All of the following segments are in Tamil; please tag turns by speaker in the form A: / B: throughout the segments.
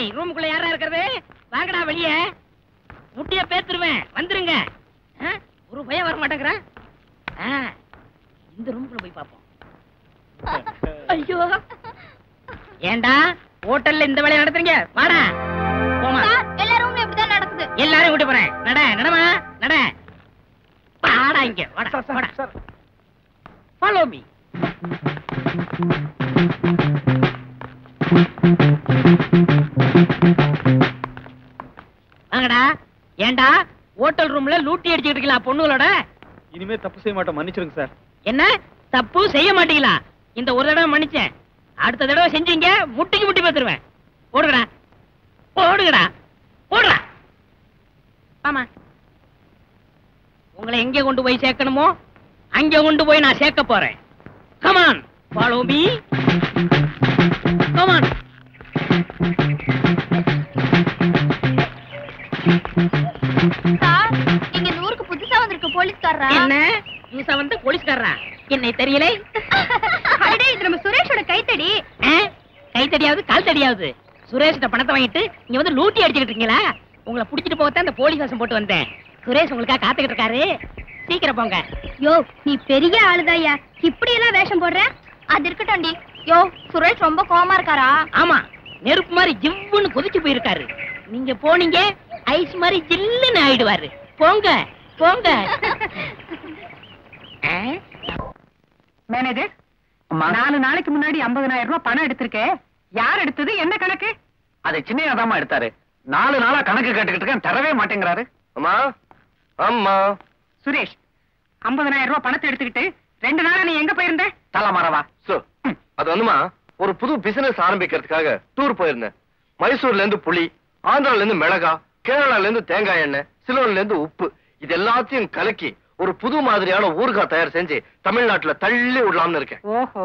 A: ஏய் ரூமுக்குள்ள யாரா இருக்கிறது? வாங்கடா வெளியே. முட்டிய பேத்துருவேன். வந்துருங்க. ஒரு பயம் வர மாட்டேங்கிறா. இந்த ரூமுக்குள்ள போய் பாப்போம். ஐயோ ஏண்டா ஹோட்டல்ல இந்த வேலையை நடத்துறீங்க? வாடா போமா.
B: எல்லா ரூம்லயும் இப்படிதான் நடக்குது.
A: எல்லாரும் கூட்டி போறேன். நடமா நட. வாடா இங்க வாடா வாடா. Follow me. வாங்கடா. ஏண்டா ஹோட்டல் ரூம்ல லூட்டி அடிச்சிட்டு இருக்கீங்களா பொண்ணுகளோட?
C: இனிமே தப்பு செய்ய மாட்டோம், மன்னிச்சிருங்க சார்.
A: என்ன தப்பு செய்ய மாட்டீங்களா? இந்த ஒரு தடவை மன்னிச்சேன், அடுத்த தடவை செஞ்சீங்க முட்டிக்கு முட்டி பார்த்துருவேன். ஓடுங்கடா ஓடுங்கடா ஓடுடா. ஆமா உங்களை எங்க கொண்டு போய் சேர்க்கணுமோ அங்க கொண்டு போய் நான் சேர்க்க போறேன். Come on follow me. Come on.
B: Sir இங்க இந்த ஊருக்கு புதுசா வந்திருக்க போலீஸ்காரரா?
A: என்ன புதுசா வந்து போலீஸ்காரரா? என்னை தெரியல.
B: அடடே இது நம்ம சுரேஷோட கைத்தடி.
A: கைத்தடியாவது கால் தடியாவது சுரேஷ் பணத்தை வாங்கிட்டு இங்க வந்து லூட்டி அடிச்சுட்டு இருக்கீங்களா? உங்களை புடிச்சிட்டு போகத்தான் இந்த போலீஸ் வேஷம் போட்டு வந்தேன். சுரேஷ் உங்களுக்காக காத்துக்கிட்டு இருக்காரு. சீக்கிரம் போங்க.
B: யோ நீ பெரிய ஆளுதாயா, இப்படி எல்லாம் வேஷம் போடுற? அது இருக்கட்டும். யோ சுரேஷ் ரொம்ப கோவமா இருக்காரா?
A: ஆமா நெருப்பு மாதிரி ஜிவ்வுன்னு கொதிச்சு போயிருக்காரு. நீங்க போனீங்க ஐஸ் மாதிரி ஜில்லுன்னு ஆயிடுவாரு. போங்க போங்க.
D: மேனேஜர் 4 நாளைக்கு முன்னாடி 50,000 ரூபாய் பணம் எடுத்திருக்கேன். யார் எடுத்தது? என்ன கணக்கு?
C: அதை சின்னையாதாமா எடுத்தாரு. 4 நாளா கணக்கு கேட்டுக்கிட்டு இருக்கேன், தரவே மாட்டேங்கிறாரு. அம்மா அம்மா
D: சுரேஷ் 50,000 ரூபாய் பணத்தை எடுத்துக்கிட்டு 2 நாளா நீ எங்க போயிருந்த?
C: தலமரவா.
E: அது வந்துமா ஒரு புது பிசினஸ் ஆரம்பிக்கிறதுக்காக டூர் போயிருந்தேன். மைசூர்ல இருந்து புளி, ஆந்திரால இருந்து மிளகா, கேரளால இருந்து தேங்காய் எண்ணெய், சிலோன்ல இருந்து உப்பு, இது எல்லாத்தையும் கலக்கி ஒரு புது மாதிரியான ஊறுகாய் தயார் செஞ்சு தமிழ்நாட்டுல தள்ளி விடலாம்னு இருக்கேன்.
D: ஓஹோ.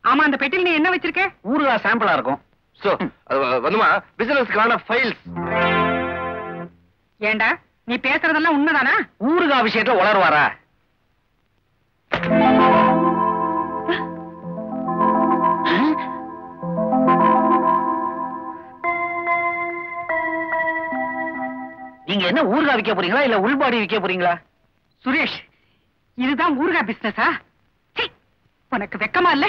D: ஆமா அந்த பெட்டியில் நீ என்ன வச்சிருக்க?
C: ஊறுகாய் சாம்பிளா இருக்கும்.
E: வந்துமா பிசினஸ்க்கான ஃபைல்ஸ்.
D: ஏண்டா நீ பேசுறதெல்லாம் உண்மைதானா?
C: ஊறுகாய் விஷயத்துல உளருவாரா? நீங்க என்ன ஊறுகாய் விற்க போறீங்களா இல்ல உள்பாடி விற்க போறீங்களா?
D: சுரேஷ் இதுதான் ஊறுகாய் பிசினஸா? உனக்கு வெக்கமா இல்ல?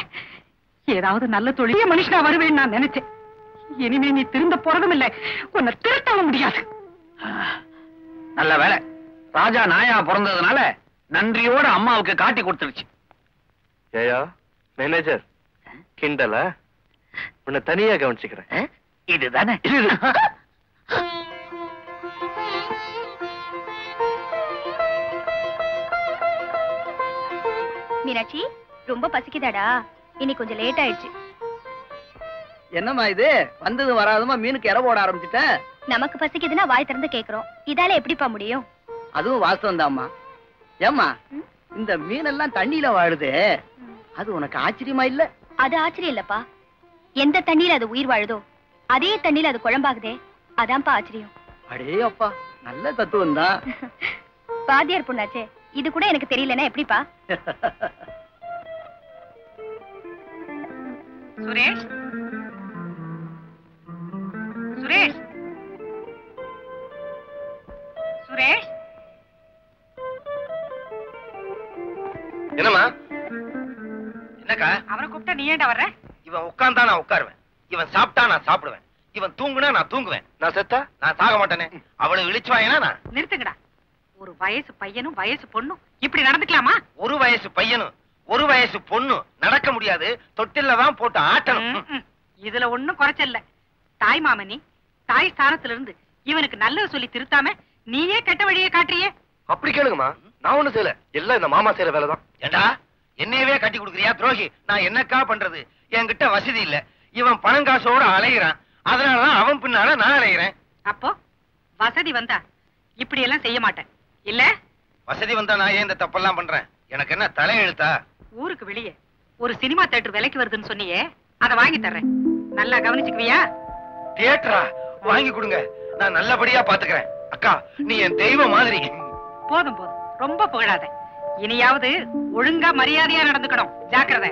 D: ஏதாவது நல்ல தொழில மனுஷனா வருவேன்னு நான் நினைச்சேன். இனிமே நீ திருந்த போறதும் இல்லை, உன்னை திருத்தவும் முடியாது.
C: நல்ல வேலை, ராஜா நாயா பிறந்ததுனால நன்றியோட அம்மாவுக்கு காட்டி கொடுத்துருச்சு.
E: ஏயா மேனேஜர் கிண்டல, உன்னை தனியா கவனிச்சுக்கிறேன்.
C: இதுதானே
B: மீனாட்சி ரொம்ப பசிக்குதாடா? இன்னைக்கு கொஞ்சம் லேட் ஆயிடுச்சு.
F: என்னம்மா இது வந்தது வராதமா மீனுக்கு இற போட ஆரம்பிச்சுட்ட?
B: நமக்கு பசிக்குதுன்னா வாய் திறந்து கேக்குறோம், இதால எப்படிப்பா முடியும்?
F: அதுவும் வாஸ்தவம் தான்மா. ஏம்மா இந்த மீனெல்லாம் தண்ணியில வாழுது, அது உனக்கு ஆச்சரியமா இல்ல?
B: அது ஆச்சரியம் இல்லப்பா. எந்த தண்ணீர் அது உயிர் வாழுதோ அதே தண்ணீர் அது குழம்பாகுதே, அதான்ப்பா ஆச்சரியம்.
F: அடே அப்பா, நல்ல தத்துவம் தான்.
B: பாதியார் பொண்ணாச்சே, இது கூட எனக்கு தெரியலன்னா எப்படிப்பா?
D: சுரேஷ் சுரேஷ் சுரேஷ்
E: என்னம்மா? என்னக்கா?
D: அவனை கூப்பிட்டா நீ ஏண்டா வர்ற?
E: இவன் உட்கார்ந்தா நான் உட்காருவேன், இவன் சாப்பிட்டா நான் சாப்பிடுவேன், இவன் தூங்குனா நான் தூங்குவேன், நான் செத்தா நான் சாக மாட்டேனே. அவளை இழிச்சுவாயனா நான்?
D: நிறுத்துங்கடா. ஒரு வயசு பையனும் வயசு பொண்ணும் இப்படி நடந்துக்கலாமா?
E: ஒரு வயசு பையனும் ஒரு வயசு பொண்ணு நடக்க முடியாது, தொட்டில்ல தான் போட்டு ஆட்டணும்.
D: இதுல ஒண்ணும் குறைச்சல்ல. தாய் மாமனி தாய் ஸ்தானத்துல இருந்து இவனுக்கு நல்லது சொல்லி திருத்தாம நீயே கெட்ட வழியே காட்டுறியே.
E: அப்படி கேளுங்கம்மா, நான் ஒண்ணு செய்யல, எல்லாம் இந்த மாமா செய்யற வேலைதான். ஏண்டா என்னையவே கட்டி கொடுக்குறியா துரோகி? நான் என்னக்கா பண்றது? என்கிட்ட வசதி இல்ல, இவன் பணம் காசோட அலைகிறான், அதனாலதான் அவன் பின்னால நான் அலைகிறேன்.
D: அப்போ வசதி வந்தா இப்படி எல்லாம் செய்ய மாட்டேன் இல்ல?
E: வசதி வந்தா நான் ஏன் இந்த தப்பெல்லாம் பண்றேன்? எனக்கு என்ன தலையெழுத்தா?
D: ஊருக்கு வெளியே ஒரு சினிமா தியேட்டர் விலைக்கு வருதுன்னு சொன்னியே, அதை வாங்கி தர்றேன், நல்லா கவனிச்சுக்குவியா?
E: தியேட்டரா? வாங்கி கொடுங்க, நான் நல்லபடியா பாத்துக்கிறேன். அக்கா நீ என் தெய்வம் மாதிரி.
D: போதும் போதும், ரொம்ப புகழாத. இனியாவது ஒழுங்கா மரியாதையா நடந்துக்கணும், ஜாக்கிரதை.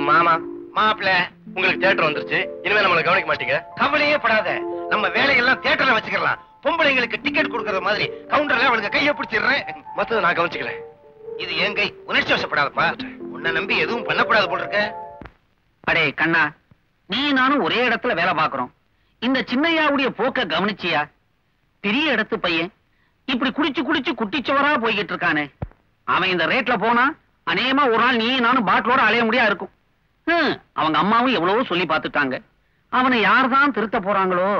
E: மாமா மாப்பிள்ள உங்களுக்கு தியேட்டர் வந்துருச்சு, இனிமே நம்மளை கவனிக்க மாட்டீங்க.
C: கவலையே படாத, நம்ம வேலையெல்லாம் தியேட்டர்ல வச்சுக்கலாம். பொம்பளைங்களுக்கு டிக்கெட் கொடுக்கற மாதிரி கவுண்டர்ல அவளுக்கு கையை பிடிச்சிடுறேன்.
E: மத்தத நான் கவனிச்சுக்கிறேன்.
C: இது என் கை, உணர்ச்சி வசப்படாதப்பா. உன்னை நம்பி எதுவும் பண்ணக்கூடாது போல இருக்க.
A: அடே கண்ணா, நீ நானும் ஒரே இடத்துல வேலை பாக்குறோம். இந்த சின்னையாவுடைய போக்க கவனிச்சியா? பெரிய இடத்து பையன் இப்படி குடிச்சு குடிச்சு குட்டிச்சவரா போய்கிட்டு இருக்கானே. அவன் இந்த ரேட்ல போனா அநேகமா ஒரு நாள் நீ நானும் பாட்டிலோட அலைய முடியா இருக்கும். அவங்க அம்மாவும் எவ்வளவோ சொல்லி பார்த்துட்டாங்க. அவனை யார்தான் திருத்த போறாங்களோ.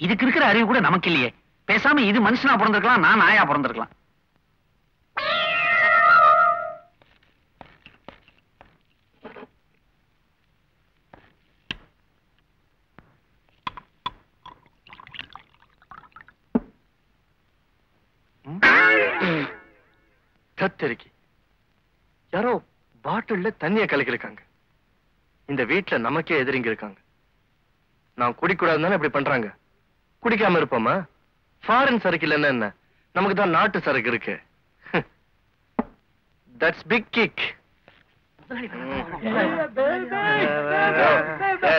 A: இதுக்கு இருக்கிற அறிவு கூட நமக்கு இல்லையே. பேசாம இது மனுஷனா பிறந்திருக்கலாம், நான் நாயா பிறந்திருக்கலாம்.
E: கத்தரிக்கி யாரோ பாட்டில்ல தண்ணிய கலக்கிருக்காங்க. இந்த வீட்டுல நமக்கே எதிரிங்க இருக்காங்க. நான் குடிக்கூடாதுன்னு இப்படி பண்றாங்க. குடிக்காம இருப்போமா? ஃபாரின் சரக்கு இல்லைன்னா என்ன, நமக்கு தான் நாட்டு சரக்கு இருக்கு. That's big kick.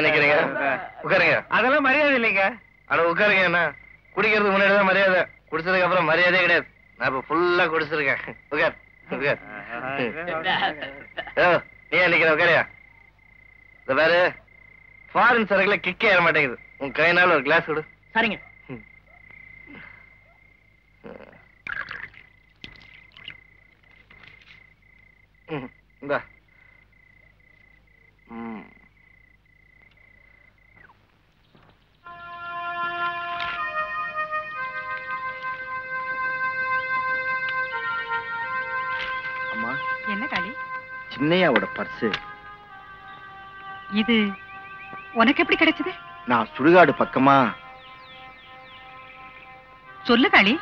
E: நிக்கிறீங்க, உட்காருங்க.
C: அதெல்லாம் மரியாதை இல்லைங்க.
E: அட உட்காருங்க. என்ன குடிக்கிறதுக்கு முன்னாடி தான் மரியாதை, குடிச்சதுக்கு அப்புறம் மரியாதையே கிடையாது. நான் இப்ப ஃபுல்லா குடிச்சிருக்கேன். உட்கார் உட்கார். நீ நிக்கிற உட்காரியா? இந்த பாரு, ஃபாரின் சரக்குல கிக்கே ஏற மாட்டேங்குது. உன் கையினால ஒரு கிளாஸ் கொடு.
A: சரிங்க.
E: இந்தா.
D: அம்மா, என்ன காளி?
F: சின்னையாவோட பர்ஸ்
D: இது உனக்கு எப்படி கிடைச்சது?
F: நான் சுடுகாடு பக்கமா.
D: சொல்லு காளி.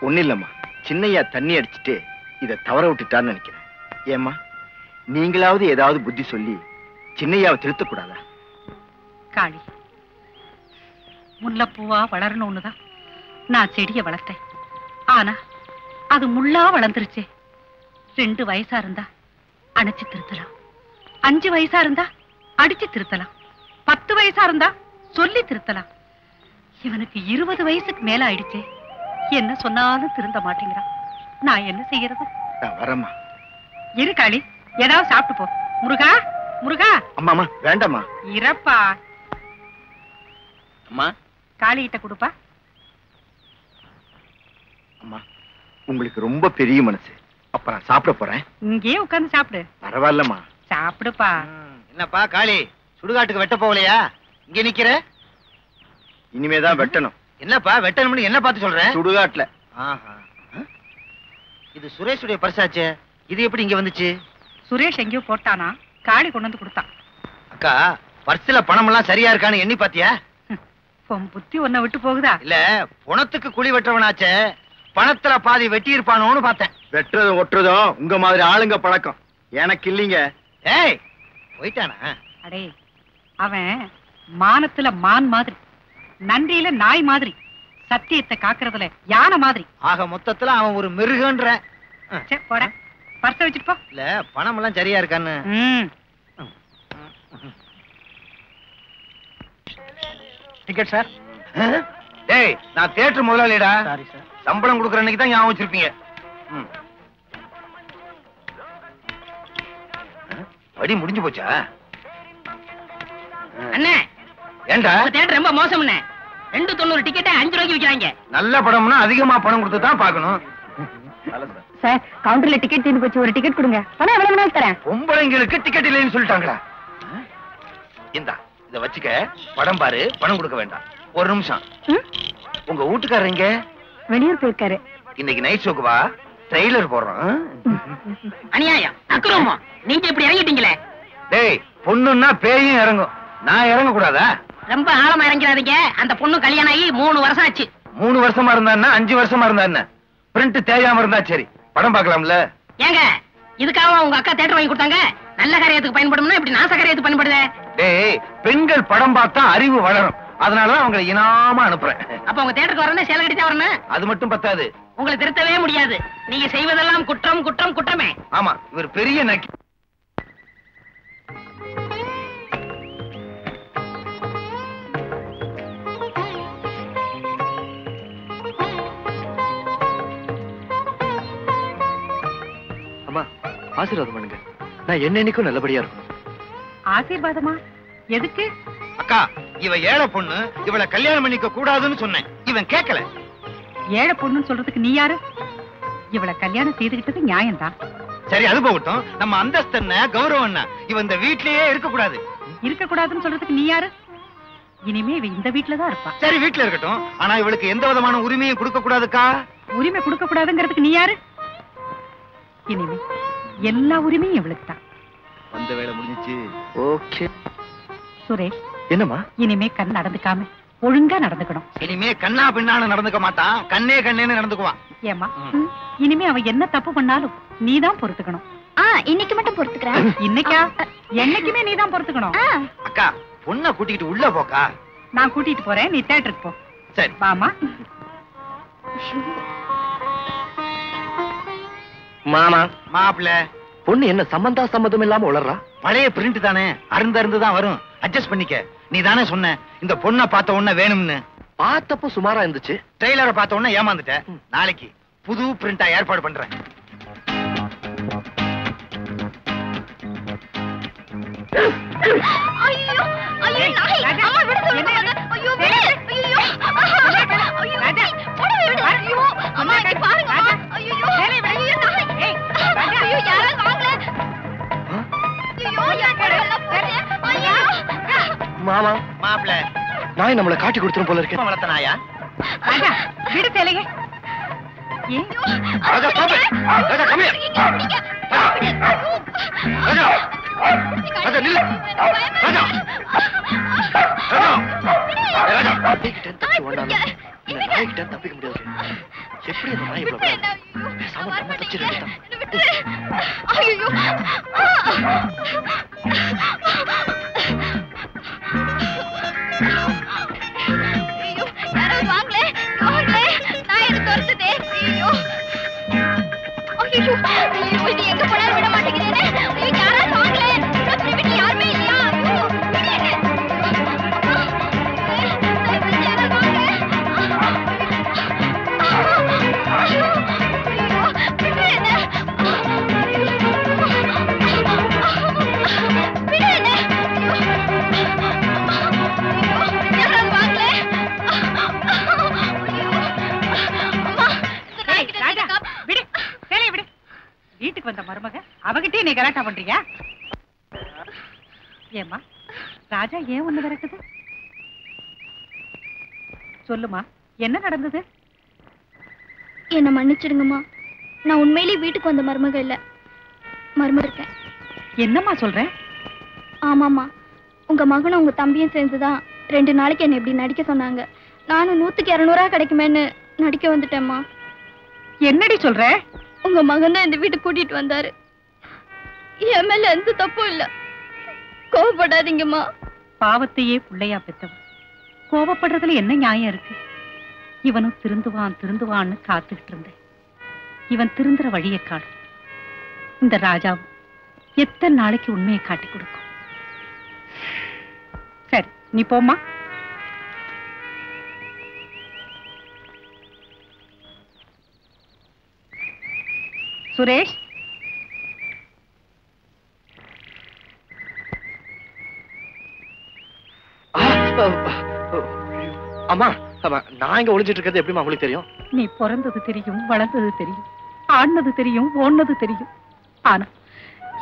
F: ஒண்ணு இல்லம்மா, சின்னையா தண்ணி அடிச்சுட்டு இத தவற விட்டுட்டான்னு நினைக்கிறேன். ஏம்மா, நீங்களாவது ஏதாவது புத்தி சொல்லி சின்னையாவை திருத்தக்கூடாதா?
D: காளி, முல்லைப்பூவா வளரணும்னுதான் நான் செடியை வளர்த்தேன். ஆனா அது முள்ளா வளர்ந்துருச்சே. 2 வயசா இருந்தா அணைச்சு திருத்தலாம், 5 வயசா இருந்தா அடிச்சு திருத்தலாம், 10 வயசா இருந்தா சொல்லி திருத்தலாம். இவனுக்கு 20 வயசுக்கு மேல ஆயிடுச்சே. என்ன சொன்னாலும் திருந்த மாட்டேங்கிறான். நான் என்ன செய்யறது?
F: வரமா
D: இரு காளி, ஏதாவது சாப்பிட்டு போ. முருகா, முருகா.
F: அம்மா வேண்டாமா.
D: இறப்பா.
F: அம்மா,
D: காளி கிட்ட கொடுப்பா.
F: அம்மா, உங்களுக்கு ரொம்ப பெரிய மனசு. அப்ப நான் சாப்பிட போறேன்.
D: இங்கேயே உட்கார்ந்து சாப்பிடு.
F: பரவாயில்லம்மா,
D: சாப்பிடுப்பா.
C: என்னப்பா காளி, சுடுகாட்டுக்கு வெட்ட போகலையா? இங்க நிக்கிற.
F: இனிமேதான் வெட்டணும்.
C: என்னப்பா வெட்டணும்னு என்ன பார்த்து சொல்ற?
F: சுடுகாட்டுல.
C: இது சுரேஷுடைய பர்சாச்சே, இது எப்படி இங்க வந்துச்சு?
D: சுரேஷ் எங்கேயோ போட்டானா, காளி கொண்டு வந்து கொடுத்தான்.
C: அக்கா, பர்ஸ்ல பணம் எல்லாம் சரியா இருக்கான்னு எண்ணி பாத்தியா?
D: உன் புத்தி உன்னை விட்டு போகுதா?
C: இல்ல, பணத்துக்கு குழி வெட்டுறவனாச்சே, பணத்துல பாதி வெட்டி இருப்பானோன்னு பார்த்தேன்.
F: வெட்டுறதும் ஒட்டுறதும் உங்க மாதிரி ஆளுங்க பழக்கம், எனக்கு இல்லீங்க.
C: ஏய், போயிட்டானா?
D: அடே, அவன் மானத்துல மான் மாதிரி, நன்றியில நாய் மாதிரி, சத்தியத்தை காக்குறதுல யானை மாதிரி.
C: ஆக மொத்தத்துல அவன் ஒரு மிருகன்ற.
D: சரி, போட. பர்ஸ வச்சுட்டு போ.
C: இல்ல, பணம் எல்லாம் சரியா இருக்கான்னு.
F: Ticket sir.
C: டேய், நான் தியேட்டர் முதலாளிடா.
F: Sorry sir.
C: சம்பளம் கொடுக்குற அன்னைக்கு தான் ஞாபகம் வச்சிருப்பீங்க. படி முடிஞ்சு போச்சா?
A: அண்ணே
C: ஏண்டா
A: தேட்டர் ரொம்ப மோசம்ண்ணே. 2.90 டிக்கெட்டை 5 ரூபாய்க்கு விக்கிறாங்க.
C: நல்ல படம்னா அதிகமா பணம் கொடுத்து தான் பாக்கணும்.
D: சார் கவுண்டர்ல டிக்கெட் தீர்ந்து போச்சு, ஒரு டிக்கெட் கொடுங்க. பணம் எவ்வளவு வேணாலும் தரேன்.
C: பொம்பளைங்களுக்கு டிக்கெட் இல்லைன்னு சொல்லிட்டாங்களா? இந்தா இத வச்சுக்க, படம் பாரு, பணம் கொடுக்க வேண்டாம். ஒரு நிமிஷம். உங்க வீட்டுக்காரங்க
D: வெளியூர் போயிருக்காரு.
C: இன்னைக்கு நைட் ஷோக்கு வா, ட்ரெய்லர் போடுறோம்.
A: அநியாயம், அக்கிரமம். நீங்க இப்படி இறங்கிட்டீங்களே.
C: டேய், பொண்ணுன்னா பேயும் இறங்கும், நான் இறங்க கூடாதா?
A: ரொம்ப ஆழமா இறங்கிறாதீங்க. அந்த பொண்ணு கல்யாணம் ஆகி 3 வருஷம் ஆச்சு.
C: 3 வருஷமா இருந்தா 5 வருஷமா இருந்தா என்ன? பிரிண்ட் தேயாம இருந்தா சரி, படம் பார்க்கலாம்ல.
A: ஏங்க, இதுக்காக உங்க அக்கா தேட்டர் வாங்கி கொடுத்தாங்க? நல்ல காரியத்துக்கு பயன்படும்னா இப்படி நாச காரியத்துக்கு பயன்படுதே.
C: டேய், பெண்கள் படம் பார்த்தா அறிவு வளரும், அதனாலதான் அவங்களை இனாமா அனுப்புறேன்.
A: அப்ப உங்க தேட்டருக்கு வரணும், சேலை கட்டிச்சா வரணும்.
C: அது மட்டும் பத்தாது,
A: உங்களை திருத்தவே முடியாது. நீங்க செய்வதெல்லாம் குற்றம் குற்றம் குற்றமே.
C: ஆமா, இவர் பெரிய நக்கி.
E: அம்மா ஆசீர்வாதம் பண்ணுங்க, நான் என்னைக்கும் நல்லபடியா இருக்கணும்.
D: ஆசீர்வாதமா? எதுக்கு?
C: அக்கா, இவ ஏழை பொண்ணு, இவளை கல்யாணம் பண்ணிக்க கூடாதுன்னு சொன்னேன், இவன் கேட்கல.
D: ஏழை பொண்ணுன்னு சொல்றதுக்கு நீ யாரு? இவளை கல்யாணம் செய்துகிட்டது நியாயம்தான்.
C: சரி, அது போகட்டும். நம்ம அந்தஸ்து என்ன, கௌரவம் என்ன? இவன் இந்த வீட்லயே இருக்க கூடாது.
D: இருக்க கூடாதுன்னு சொல்றதுக்கு நீ யாரு? இனிமே இவ இந்த வீட்டுலதான் இருப்பா.
C: சரி, வீட்டுல இருக்கட்டும். ஆனா இவளுக்கு எந்த விதமான உரிமையும் கொடுக்க கூடாதுக்கா.
D: உரிமை கொடுக்க கூடாதுங்கிறதுக்கு நீ யாரு? இனிமே எல்லா உரிமையும் இவளுக்கு தான்.
F: வந்த வேலை முடிஞ்சிச்சு.
E: ஓகே.
D: சுரேஷ்,
E: என்னம்மா?
D: இனிமே கண் நடந்துக்காம ஒழுங்கா நடந்துக்கணும்.
C: இனிமே கண்ணா பின்னான்னு நடந்துக்க மாட்டான், கண்ணே கண்ணேன்னு நடந்துக்குவான்.
D: ஏமா, இனிமே அவ என்ன தப்பு பண்ணாலும் நீதான் பொறுத்துக்கணும்.
B: இன்னைக்கு மட்டும் பொறுத்துக்கிறேன்.
D: இன்னைக்கா? என்னைக்குமே நீதான் பொறுத்துக்கணும்.
C: அக்கா, பொண்ணை கூட்டிக்கிட்டு உள்ள போக்கா.
D: நான் கூட்டிட்டு போறேன், நீ தியேட்டருக்கு போ.
C: சரி
D: வாமா.
E: மாமா,
C: மாப்பிள்ள,
E: பொண்ணு என்ன சம்பந்தம் இல்லாம உளறா?
C: பழைய பிரிண்ட் தானே, அருந்து தான் வரும், அட்ஜஸ்ட் பண்ணிக்க. நீ தானே சொன்ன இந்த பொண்ணை பார்த்த உடனே வேணும்னு.
E: பார்த்தப்போ சுமாரா இருந்துச்சு,
C: ட்ரெய்லரை பார்த்த உடனே ஏமாந்துட்ட. நாளைக்கு புது பிரிண்டா ஏற்பாடு பண்றேன்.
B: ஐயோ ஐயோ நாய், அம்மா விடு சொல்லுங்க. ஐயோ விடு. ஐயோ ஐயோ போடு விடு. ஐயோ அம்மா இங்க பாருங்க. ஐயோ ஐயோ நாய். ஐயோ யாரா வாங்கல. ஐயோ யாரெல்லாம் போறே. ஐயோ
E: மாமா.
C: மாப்பிள்ள,
E: நாய் நம்மள காட்டி கொடுத்துரும் போல இருக்கு.
C: வளர்த்த நாயா?
D: ராஜா, விடு சேலைய. ஏன்?
C: ராஜா, stop it. Raja, come here. ராஜா, ராஜா, நில்லு. ராஜா, ராஜா,
E: நாய்கிட்ட தப்பிச்சு ஓடாம இந்த நாய்கிட்ட தப்பிக்க முடியாது. எப்படி அந்த நாய் இவ்வளவு பயம்? பேசாம நம்ம தப்பிச்சிட வேண்டாம்.
B: ஐயோ ஐயோ யாராவது வாங்களே, வாங்களே, நான் எடுத்து துரத்துதே. ஐயோ ஐயோ ஐயோ, இது எங்க போனாலும் விட மாட்டேங்குதே. ஐயோ யாராவது வாங்களே, நம்ம வீட்டுல யாருமே இல்லையா? ஐயோ
D: வீட்டுக்கு வந்த மருமக அவகிட்டே நீ கலாட்டா பண்றியா? ஏமா ராஜா ஏன் ஒண்ணு விறக்குது? சொல்லுமா, என்ன நடந்தது?
B: என்ன மன்னிச்சிடுங்கம்மா, நான் உண்மையிலேயே வீட்டுக்கு வந்த மருமக இல்ல, மருமக இருக்கேன்.
D: என்னம்மா சொல்ற?
B: ஆமாம்மா, உங்க மகனும் உங்க தம்பியும் சேர்ந்துதான் 2 நாளைக்கு என்ன இப்படி நடிக்க சொன்னாங்க. நானும் 100க்கு 200 கிடைக்குமேன்னு நடிக்க வந்துட்டேம்மா.
D: என்னடி சொல்ற?
B: உங்க மகன் தான் இந்த வீட்டுக்கு கூட்டிட்டு வந்தாரு. என் மேல எந்த தப்பும் இல்ல, கோவப்படாதீங்கம்மா.
D: பாவத்தையே பிள்ளையா பெத்தவன் கோவப்படுறதுல என்ன நியாயம் இருக்கு? இவனும் திருந்துவான்னு காத்துக்கிட்டு இருந்தேன். இவன் திருந்துற வழியை காடு. இந்த ராஜாவும் எத்தனை நாளைக்கு உண்மையை காட்டி கொடுக்கும்? சரி, நீ போம்மா. சுரேஷ்,
E: அம்மா நான் இங்க ஒளிஞ்சிட்டு இருக்கிறது எப்படிமா உங்களுக்கு தெரியும்?
D: நீ பிறந்தது தெரியும், வளர்ந்தது தெரியும், ஆடினது தெரியும், ஓடினது தெரியும். ஆனா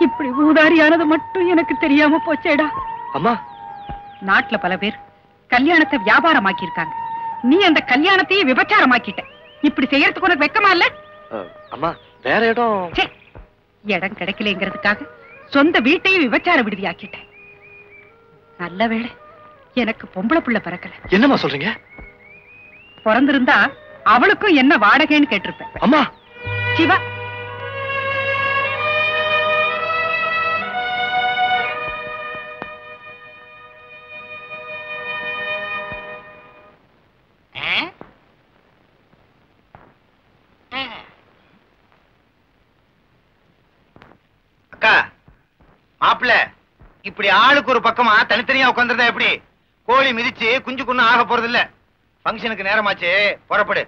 D: இப்படி ஊதாரியானது மட்டும் எனக்கு தெரியாம போச்சேடா.
E: அம்மா,
D: நாட்டுல பல பேர் கல்யாணத்தை வியாபாரமாக்கி இருக்காங்க. நீ அந்த கல்யாணத்தையே விபச்சாரமாக்கிட்ட. இப்படி செய்யறதுக்கு உனக்கு வெக்கமா இல்ல?
E: அம்மா வேற இடம்.
D: ச்சே, இடம் கிடைக்கலங்கிறதுக்காக சொந்த வீட்டையும் விபச்சார விடுதியாக்கிட்ட. நல்ல வேளை எனக்கு பொம்பளை புள்ள பிறக்கல.
E: என்னம்மா சொல்றீங்க?
D: பிறந்திருந்தா அவளுக்கும் என்ன வாடகைன்னு கேட்டிருப்பேன்.
E: அம்மா,
D: சிவா,
C: அக்கா, மாப்பிள்ள இப்படி ஆளுக்கு ஒரு பக்கமா தனித்தனியா உட்கார்ந்திருந்தா எப்படி? கோழி மிதிச்சு குஞ்சு குண்ணு ஆக போறது இல்ல. பங்கனுக்கு நேரமாச்சு, புறப்படு.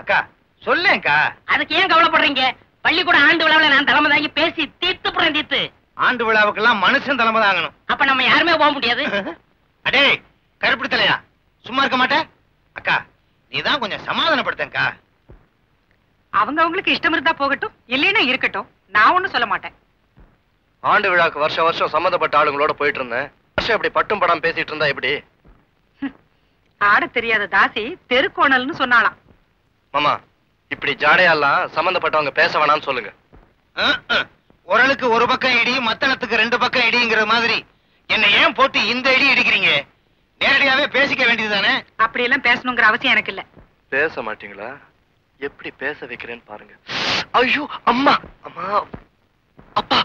C: அக்கா சொல்லேன்க்கா.
A: அதுக்கு ஏன் கவலைப்படுறீங்க? பள்ளிக்கூட ஆண்டு விழாவில் நான் தலைமை தாங்கி பேசி தீர்த்து போறேன். தீர்த்து
C: ஆண்டு விழாவுக்கெல்லாம் மனுஷன் தலைமை தாங்கணும்.
A: அப்ப நம்ம யாருமே போக முடியாது.
C: அடே கருப்பிடுத்தலையா, சும்மா இருக்க மாட்டேன். அக்கா நீதான் கொஞ்சம் சமாதானப்படுத்தேன்க்கா.
D: அவங்க அவங்களுக்கு இஷ்டம் இருந்தா போகட்டும், இல்லைன்னா இருக்கட்டும். நான் ஒண்ணும் சொல்ல மாட்டேன்.
E: ஆண்டு விழாக்கு வருஷம் வருஷம் சம்பந்தப்பட்ட ஆளுங்களோட போயிட்டு இருந்தேன். வருஷம் இப்படி பட்டும் படம் பேசிட்டு இருந்தா எப்படி?
D: ஆட தெரியாத தாசி தெருக்கோணல்னு சொன்னாலாம்.
E: மாமா, இப்படி ஜாடையெல்லாம் சம்பந்தப்பட்டவங்க பேச வேணாம்னு சொல்லுங்க.
C: உரலுக்கு ஒரு பக்கம் இடி, மத்தளத்துக்கு 2 பக்கம் இடிங்கிற மாதிரி என்ன ஏன் போட்டு இந்த இடி இடிக்கிறீங்க? நேரடியாவே பேசிக்க வேண்டியதுதானே?
D: அப்படி எல்லாம் பேசணுங்கிற அவசியம் எனக்கு இல்ல.
E: பேச மாட்டீங்களா? எப்படி பேச வைக்கிறேன்னு பாருங்க. ஐயோ அம்மா, அம்மா, அப்பா.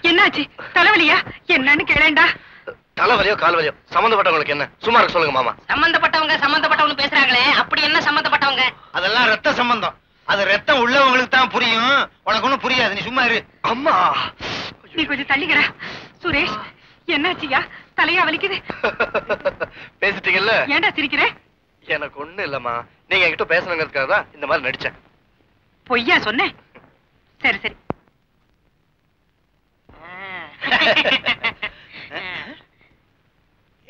D: என்னாச்சு? தலைவலியா? என்னன்னு கேளேண்டா.
E: தலைவலியோ கால்வலியோ சம்பந்தப்பட்டவங்களுக்கு என்ன? சும்மா இருக்க சொல்லுங்க மாமா.
A: சம்பந்தப்பட்டவங்க பேசுறாங்களே, அப்படி என்ன சம்பந்தப்பட்டவங்க?
C: அதெல்லாம் ரத்த சம்பந்தம். அது ரத்தம் உள்ளவங்களுக்கு தான் புரியும், உனக்கு ஒண்ணும் புரியாது. நீ சும்மா இரு.
E: அம்மா,
D: நீ கொஞ்சம் தள்ளிக்கிறா. சுரேஷ், என்னாச்சியா? தலையா வலிக்குது.
E: பேசிட்டீங்கல்ல?
D: ஏன்டா சிரிக்கிற?
E: எனக்கு ஒண்ணு இல்லம்மா, நீங்க என்கிட்ட பேசணுங்கிறதுக்காக தான் இந்த மாதிரி நடிச்சேன்.
D: பொய்யா சொன்னேன்? சரி சரி.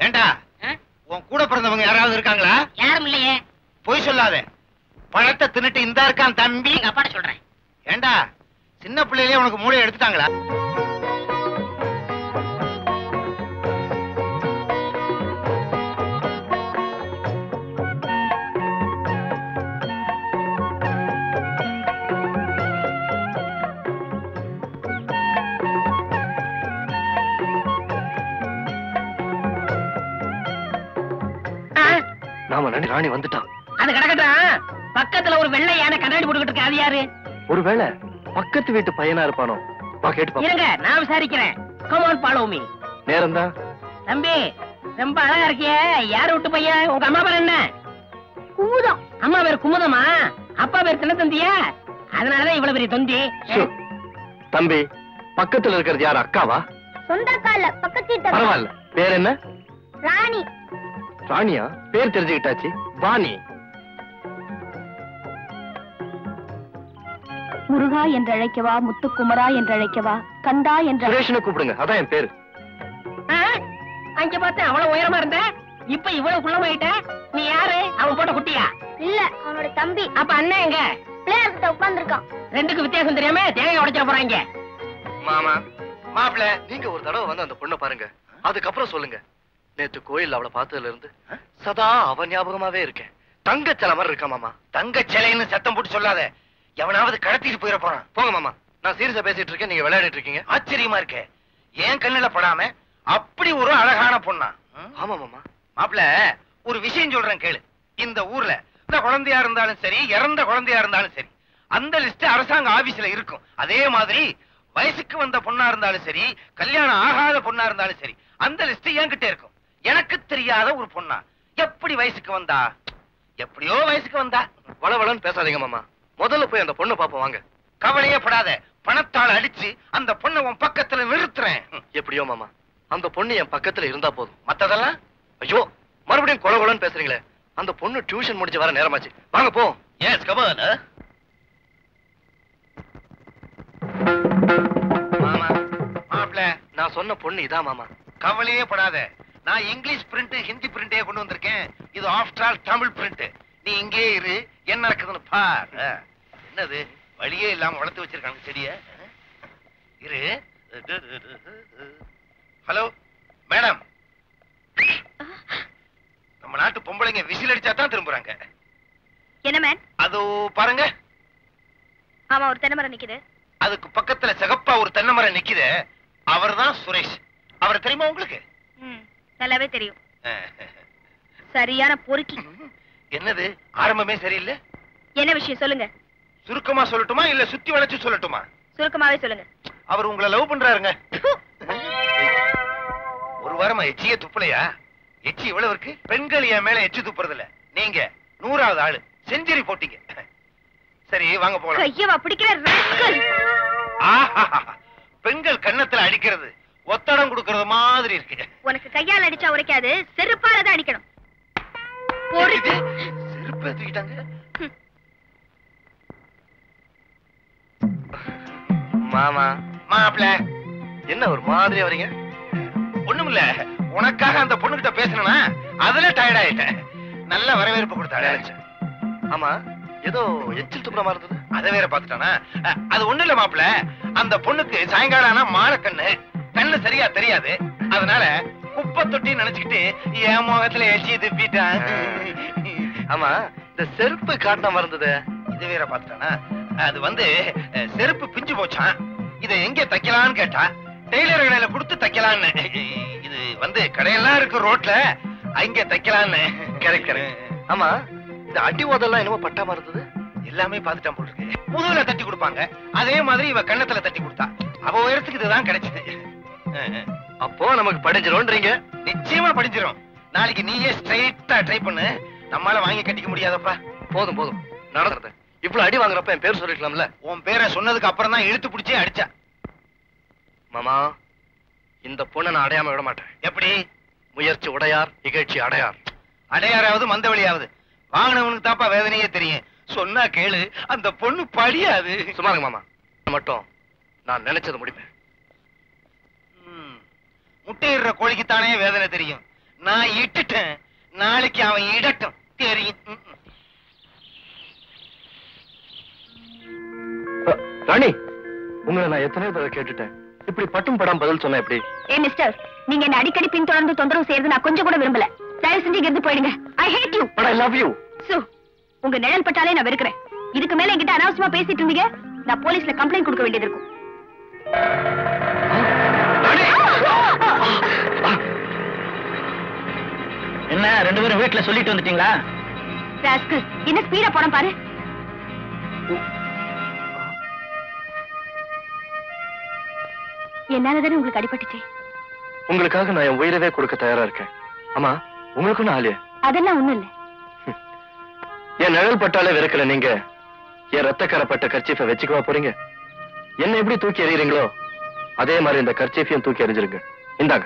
C: ஏண்டா, உன் கூட பிறந்தவங்க யாராவது இருக்காங்களா?
A: யாரும் இல்லையே.
C: பொய் சொல்லாத. பழத்தை தின்னுட்டு இந்த இருக்கான் தம்பி.
A: எங்க அப்பாட்ட சொல்றேன்.
C: ஏண்டா, சின்ன பிள்ளையிலே உனக்கு மூளையை எடுத்துட்டாங்களா?
E: நாம நடி ராணி வந்துட்டான்.
A: அது கிடக்கட்டும். பக்கத்துல ஒரு வெள்ளை யானை கண்ணாடி போட்டுக்கிட்டு இருக்கு. அது யாரு?
E: ஒருவேளை பக்கத்து வீட்டு பையனா இருப்பானோ? வா கேட்டு பாப்போம்.
A: இருங்க, நான் விசாரிக்கிறேன். Come on, follow me.
E: நேரம் தான்.
A: தம்பி, ரொம்ப அழகா இருக்கியே. யார் விட்டு பையன்? உங்க அம்மா பேர் என்ன? குமுதம். அம்மா பேர் குமுதமா? அப்பா பேர் சின்ன தந்தியா? அதனாலதான் இவ்வளவு பெரிய தொந்தி.
E: தம்பி, பக்கத்துல இருக்கிறது யார்? அக்காவா?
B: சொந்தக்கால பக்கத்து வீட்டு
E: பரவாயில்ல. பேர் என்ன?
B: ராணி.
E: ராணியா? பேர் தெரிஞ்சுக்கிட்டாச்சு. வாணி.
B: முருகா என்று அழைக்கவா, முத்துக்குமரா என்று அழைக்கவா, கந்தா என்று
E: சுரேஷ்னு கூப்பிடுங்க, அதான் என் பேரு.
A: அங்க பார்த்தேன் அவ்வளவு உயரமா இருந்த, இப்ப இவ்வளவு குள்ளமாயிட்ட. நீ யாரு? அவன் போட்ட குட்டியா?
B: இல்ல, அவனோட தம்பி.
A: அப்ப அண்ணன் எங்க?
B: பிள்ளையார்கிட்ட உட்கார்ந்திருக்கான்.
A: ரெண்டுக்கு வித்தியாசம் தெரியாம தேங்காய் உடைச்சிட போறாங்க.
E: மாமா, மாப்பிள்ள, நீங்க ஒரு தடவை வந்து அந்த பொண்ணை பாருங்க, அதுக்கப்புறம் சொல்லுங்க. நேத்து கோயில் அவளை பார்த்ததுல இருந்து சதா அவ ஞாபகமாவே இருக்கேன். தங்கச்சலை மாதிரி இருக்கா மாமா.
C: தங்கச்சிலைன்னு சத்தம் போட்டு சொல்லாத. எவனாவது கடத்திட்டு போயிட போறான்.
E: போங்க மாமா, நான் சீரியஸா பேசிட்டு இருக்கேன், நீங்க விளையாடிட்டு இருக்கீங்க.
C: ஆச்சரியமா இருக்கே, ஏன் கண்ணுல படாம அப்படி ஒரு அழகான பொண்ணா?
E: ஆமா மாமா.
C: மாப்பிள்ள, ஒரு விஷயம் சொல்றேன் கேளு. இந்த ஊர்ல இந்த குழந்தையா இருந்தாலும் சரி, இறந்த குழந்தையா இருந்தாலும் சரி, அந்த லிஸ்ட் அரசாங்க ஆபீஸ்ல இருக்கும். அதே மாதிரி வயசுக்கு வந்த பொண்ணா இருந்தாலும் சரி, கல்யாணம் ஆகாத பொண்ணா இருந்தாலும் சரி, அந்த லிஸ்ட் என்கிட்ட இருக்கும். எனக்கு தெரியாத ஒரு பொண்ணா எப்படி வயசுக்கு வந்தா? எப்படியோ வயசுக்கு வந்தா.
E: வளவளன்னு பேசாதீங்க மாமா, முதல்ல போய் அந்த பொண்ணை பாப்போம் வாங்க.
C: கவலையே படாத, பணத்தால் அடிச்சு அந்த பொண்ணை உன் பக்கத்துல நிறுத்துறேன்.
E: எப்படியோ மாமா, அந்த பொண்ணு என் பக்கத்துல இருந்தா போதும்.
C: மத்ததெல்லாம்?
E: ஐயோ, மறுபடியும் கொலகொலன்னு பேசுறீங்களே. அந்த பொண்ணு டியூஷன் முடிஞ்சு வர நேரமாச்சு, வாங்க போ.
C: Yes, come on. மாப்ள?
E: நான் சொன்ன பொண்ணு இதான் மாமா.
C: கவலையே படாத. நான் இங்கிலீஷ் பிரிண்ட் ஹிந்தி பிரிண்டே கொண்டு வந்திருக்கேன். இது ஆஃப்டர் ஆல் தமிழ் பிரிண்ட். நீ இங்கே இரு, என்ன நடக்குதுன்னு பார். என்னது வழியே இல்லாம வளர்த்து வச்சிருக்காங்க செடிய. இரு. ஹலோ மேடம், நம்ம நாட்டு பொம்பளைங்க விசில் அடிச்சா தான் திரும்புறாங்க.
B: என்ன மேன்?
C: அதோ பாருங்க.
B: ஆமா, ஒரு தென்னை மரம் நிக்குது.
C: அதுக்கு பக்கத்துல சிகப்பா ஒரு தென்னை மரம் நிக்குது. அவர்தான் சுரேஷ். அவர் தெரியுமா உங்களுக்கு?
B: நல்லாவே தெரியும். சரியான பொறுக்கி.
C: என்னது ஆரம்பமே சரியில்லை?
B: என்ன விஷயம் சொல்லுங்க.
C: சுருக்கமா சொல்லட்டுமா இல்ல சுத்தி வளைச்சு சொல்லட்டுமா?
B: சுருக்கமாவே சொல்லுங்க.
C: அவர் உங்களை லவ் பண்றாருங்க. ஒரு வாரமா எச்சியே துப்பலையா? எச்சி இவ்வளவு இருக்கு. பெண்கள் என் மேல எச்சி துப்புறது இல்ல. நீங்க 100வது ஆளு. செஞ்சுரி போட்டீங்க. சரி வாங்க போலாம்.
B: கையவா பிடிக்கிற ராஸ்கல்.
C: பெண்கள் கன்னத்துல அடிக்கிறது ஒத்தடம் கொடுக்கறது மாதிரி இருக்கு.
B: உனக்கு கையால் அடிச்சா உரைக்காது, செருப்பால தான் அடிக்கணும்.
C: செருப்பு தூக்கிட்டாங்க.
E: மாமா
C: மாப்ள,
E: என்ன ஒரு மாதிரி வரீங்க?
C: ஒண்ணுமில்ல, உனக்காக அந்த பொண்ணுகிட்ட பேசணும்னா அதுல டயர்ட் ஆயிட்டேன். நல்ல வரவேற்பு கொடுத்தாரு.
E: ஆமா, ஏதோ எச்சில் துப்புற மாதிரி இருந்தது.
C: அதை வேற பாத்துட்டானா? அது ஒண்ணு இல்ல மாப்ள, அந்த பொண்ணுக்கு சாயங்காலம் ஆனா மானக்கண்ணு, கண்ணு சரியா தெரியாது. அதனால குப்பை தொட்டி நினைச்சுக்கிட்டு என் முகத்துல எச்சி துப்பிட்டான்.
E: ஆமா, இந்த செருப்பு காட்டின மறந்தது.
C: இது வேற பாத்துட்டானா? அது செருப்பு பிஞ்சு போச்சான். இதை எங்க தைக்கலான்னு கேட்டா டெய்லர் கடையில கொடுத்து தைக்கலான்னு. இது கடையெல்லாம் இருக்கு ரோட்ல, அங்க தைக்கலான்னு.
E: கரெக்ட். ஆமா, இந்த அடி ஓதெல்லாம் என்னமோ பட்டாம இருந்தது.
C: எல்லாமே பாத்துட்டான் போல இருக்கு. முதுகுல தட்டி கொடுப்பாங்க, அதே மாதிரி இவ கண்ணத்துல தட்டி கொடுத்தா. அவ உயரத்துக்கு இதுதான் கிடைச்சது.
E: அப்போ நமக்கு படிஞ்சிரும்ன்றீங்க?
C: நிச்சயமா படிஞ்சிரும். நாளைக்கு நீயே ஸ்ட்ரைட்டா ட்ரை பண்ணு. நம்மால வாங்கி கட்டிக்க முடியாதப்பா.
E: போதும் போதும், நடந்துறது. இவ்வளவு அடி வாங்குறப்ப என் பேர் சொல்லிக்கலாம்ல?
C: உன் பேரை சொன்னதுக்கு அப்புறம் தான் இழுத்து பிடிச்சே அடிச்சா.
E: மாமா, இந்த பொண்ணை நான் அடையாம விட மாட்டேன்.
C: எப்படி?
E: முயற்சி உடையார், இகழ்ச்சி அடையார்.
C: அடையாராவது மந்தவழியாவது வாங்கினவனுக்கு தாப்பா வேதனையே தெரியும். சொன்னா கேளு, அந்த பொண்ணு படியாது.
E: சுமாருங்க மாமா, மட்டும் நான் நினைச்சது முடிப்பேன்.
C: முட்டையிடுற கோழிக்குத்தானே வேதனை தெரியும். நான் இட்டுட்டேன், நாளைக்கு அவன் இடட்டும் தெரியும்.
E: ராணி, உங்களை நான் எத்தனையோ தடவை கேட்டுட்டேன். இப்படி பட்டும் படாம பதில் சொன்ன எப்படி?
B: மிஸ்டர், நீங்க என்ன அடிக்கடி பின்தொடர்ந்து தொந்தரவு செய்யறது நான் கொஞ்சம் கூட விரும்பல. தயவு செஞ்சு இருந்து போயிடுங்க. I hate you.
E: But I love you.
B: உங்க நிழல் பட்டாலே நான் வெறுக்கிறேன். இதுக்கு மேல என்கிட்ட அனாவசியமா பேசிட்டு இருந்தீங்க, நான் போலீஸ்ல கம்ப்ளைண்ட் கொடுக்க வேண்டியது இருக்கும்.
A: என்ன ரெண்டு பேரும் வீட்டுல சொல்லிட்டு வந்துட்டீங்களா?
B: ராஸ்கல், என்ன ஸ்பீடா போன பாரு. என்னாலதானே உங்களுக்கு அடிபட்டுச்சு.
E: உங்களுக்காக நான் என் உயிரவே கொடுக்க தயாரா இருக்கேன். ஆமா, உங்களுக்கும் ஆளு?
B: அதெல்லாம் ஒண்ணும் இல்ல.
E: என் நிழல் பட்டாலே வெறுக்கல நீங்க என் ரத்த கரப்பட்ட கர்ச்சீஃபை வச்சுக்கவா போறீங்க? என்ன எப்படி தூக்கி எறியறீங்களோ அதே மாதிரி இந்த கர்ச்சீஃபையும் தூக்கி எறிஞ்சிருங்க. இந்தாங்க.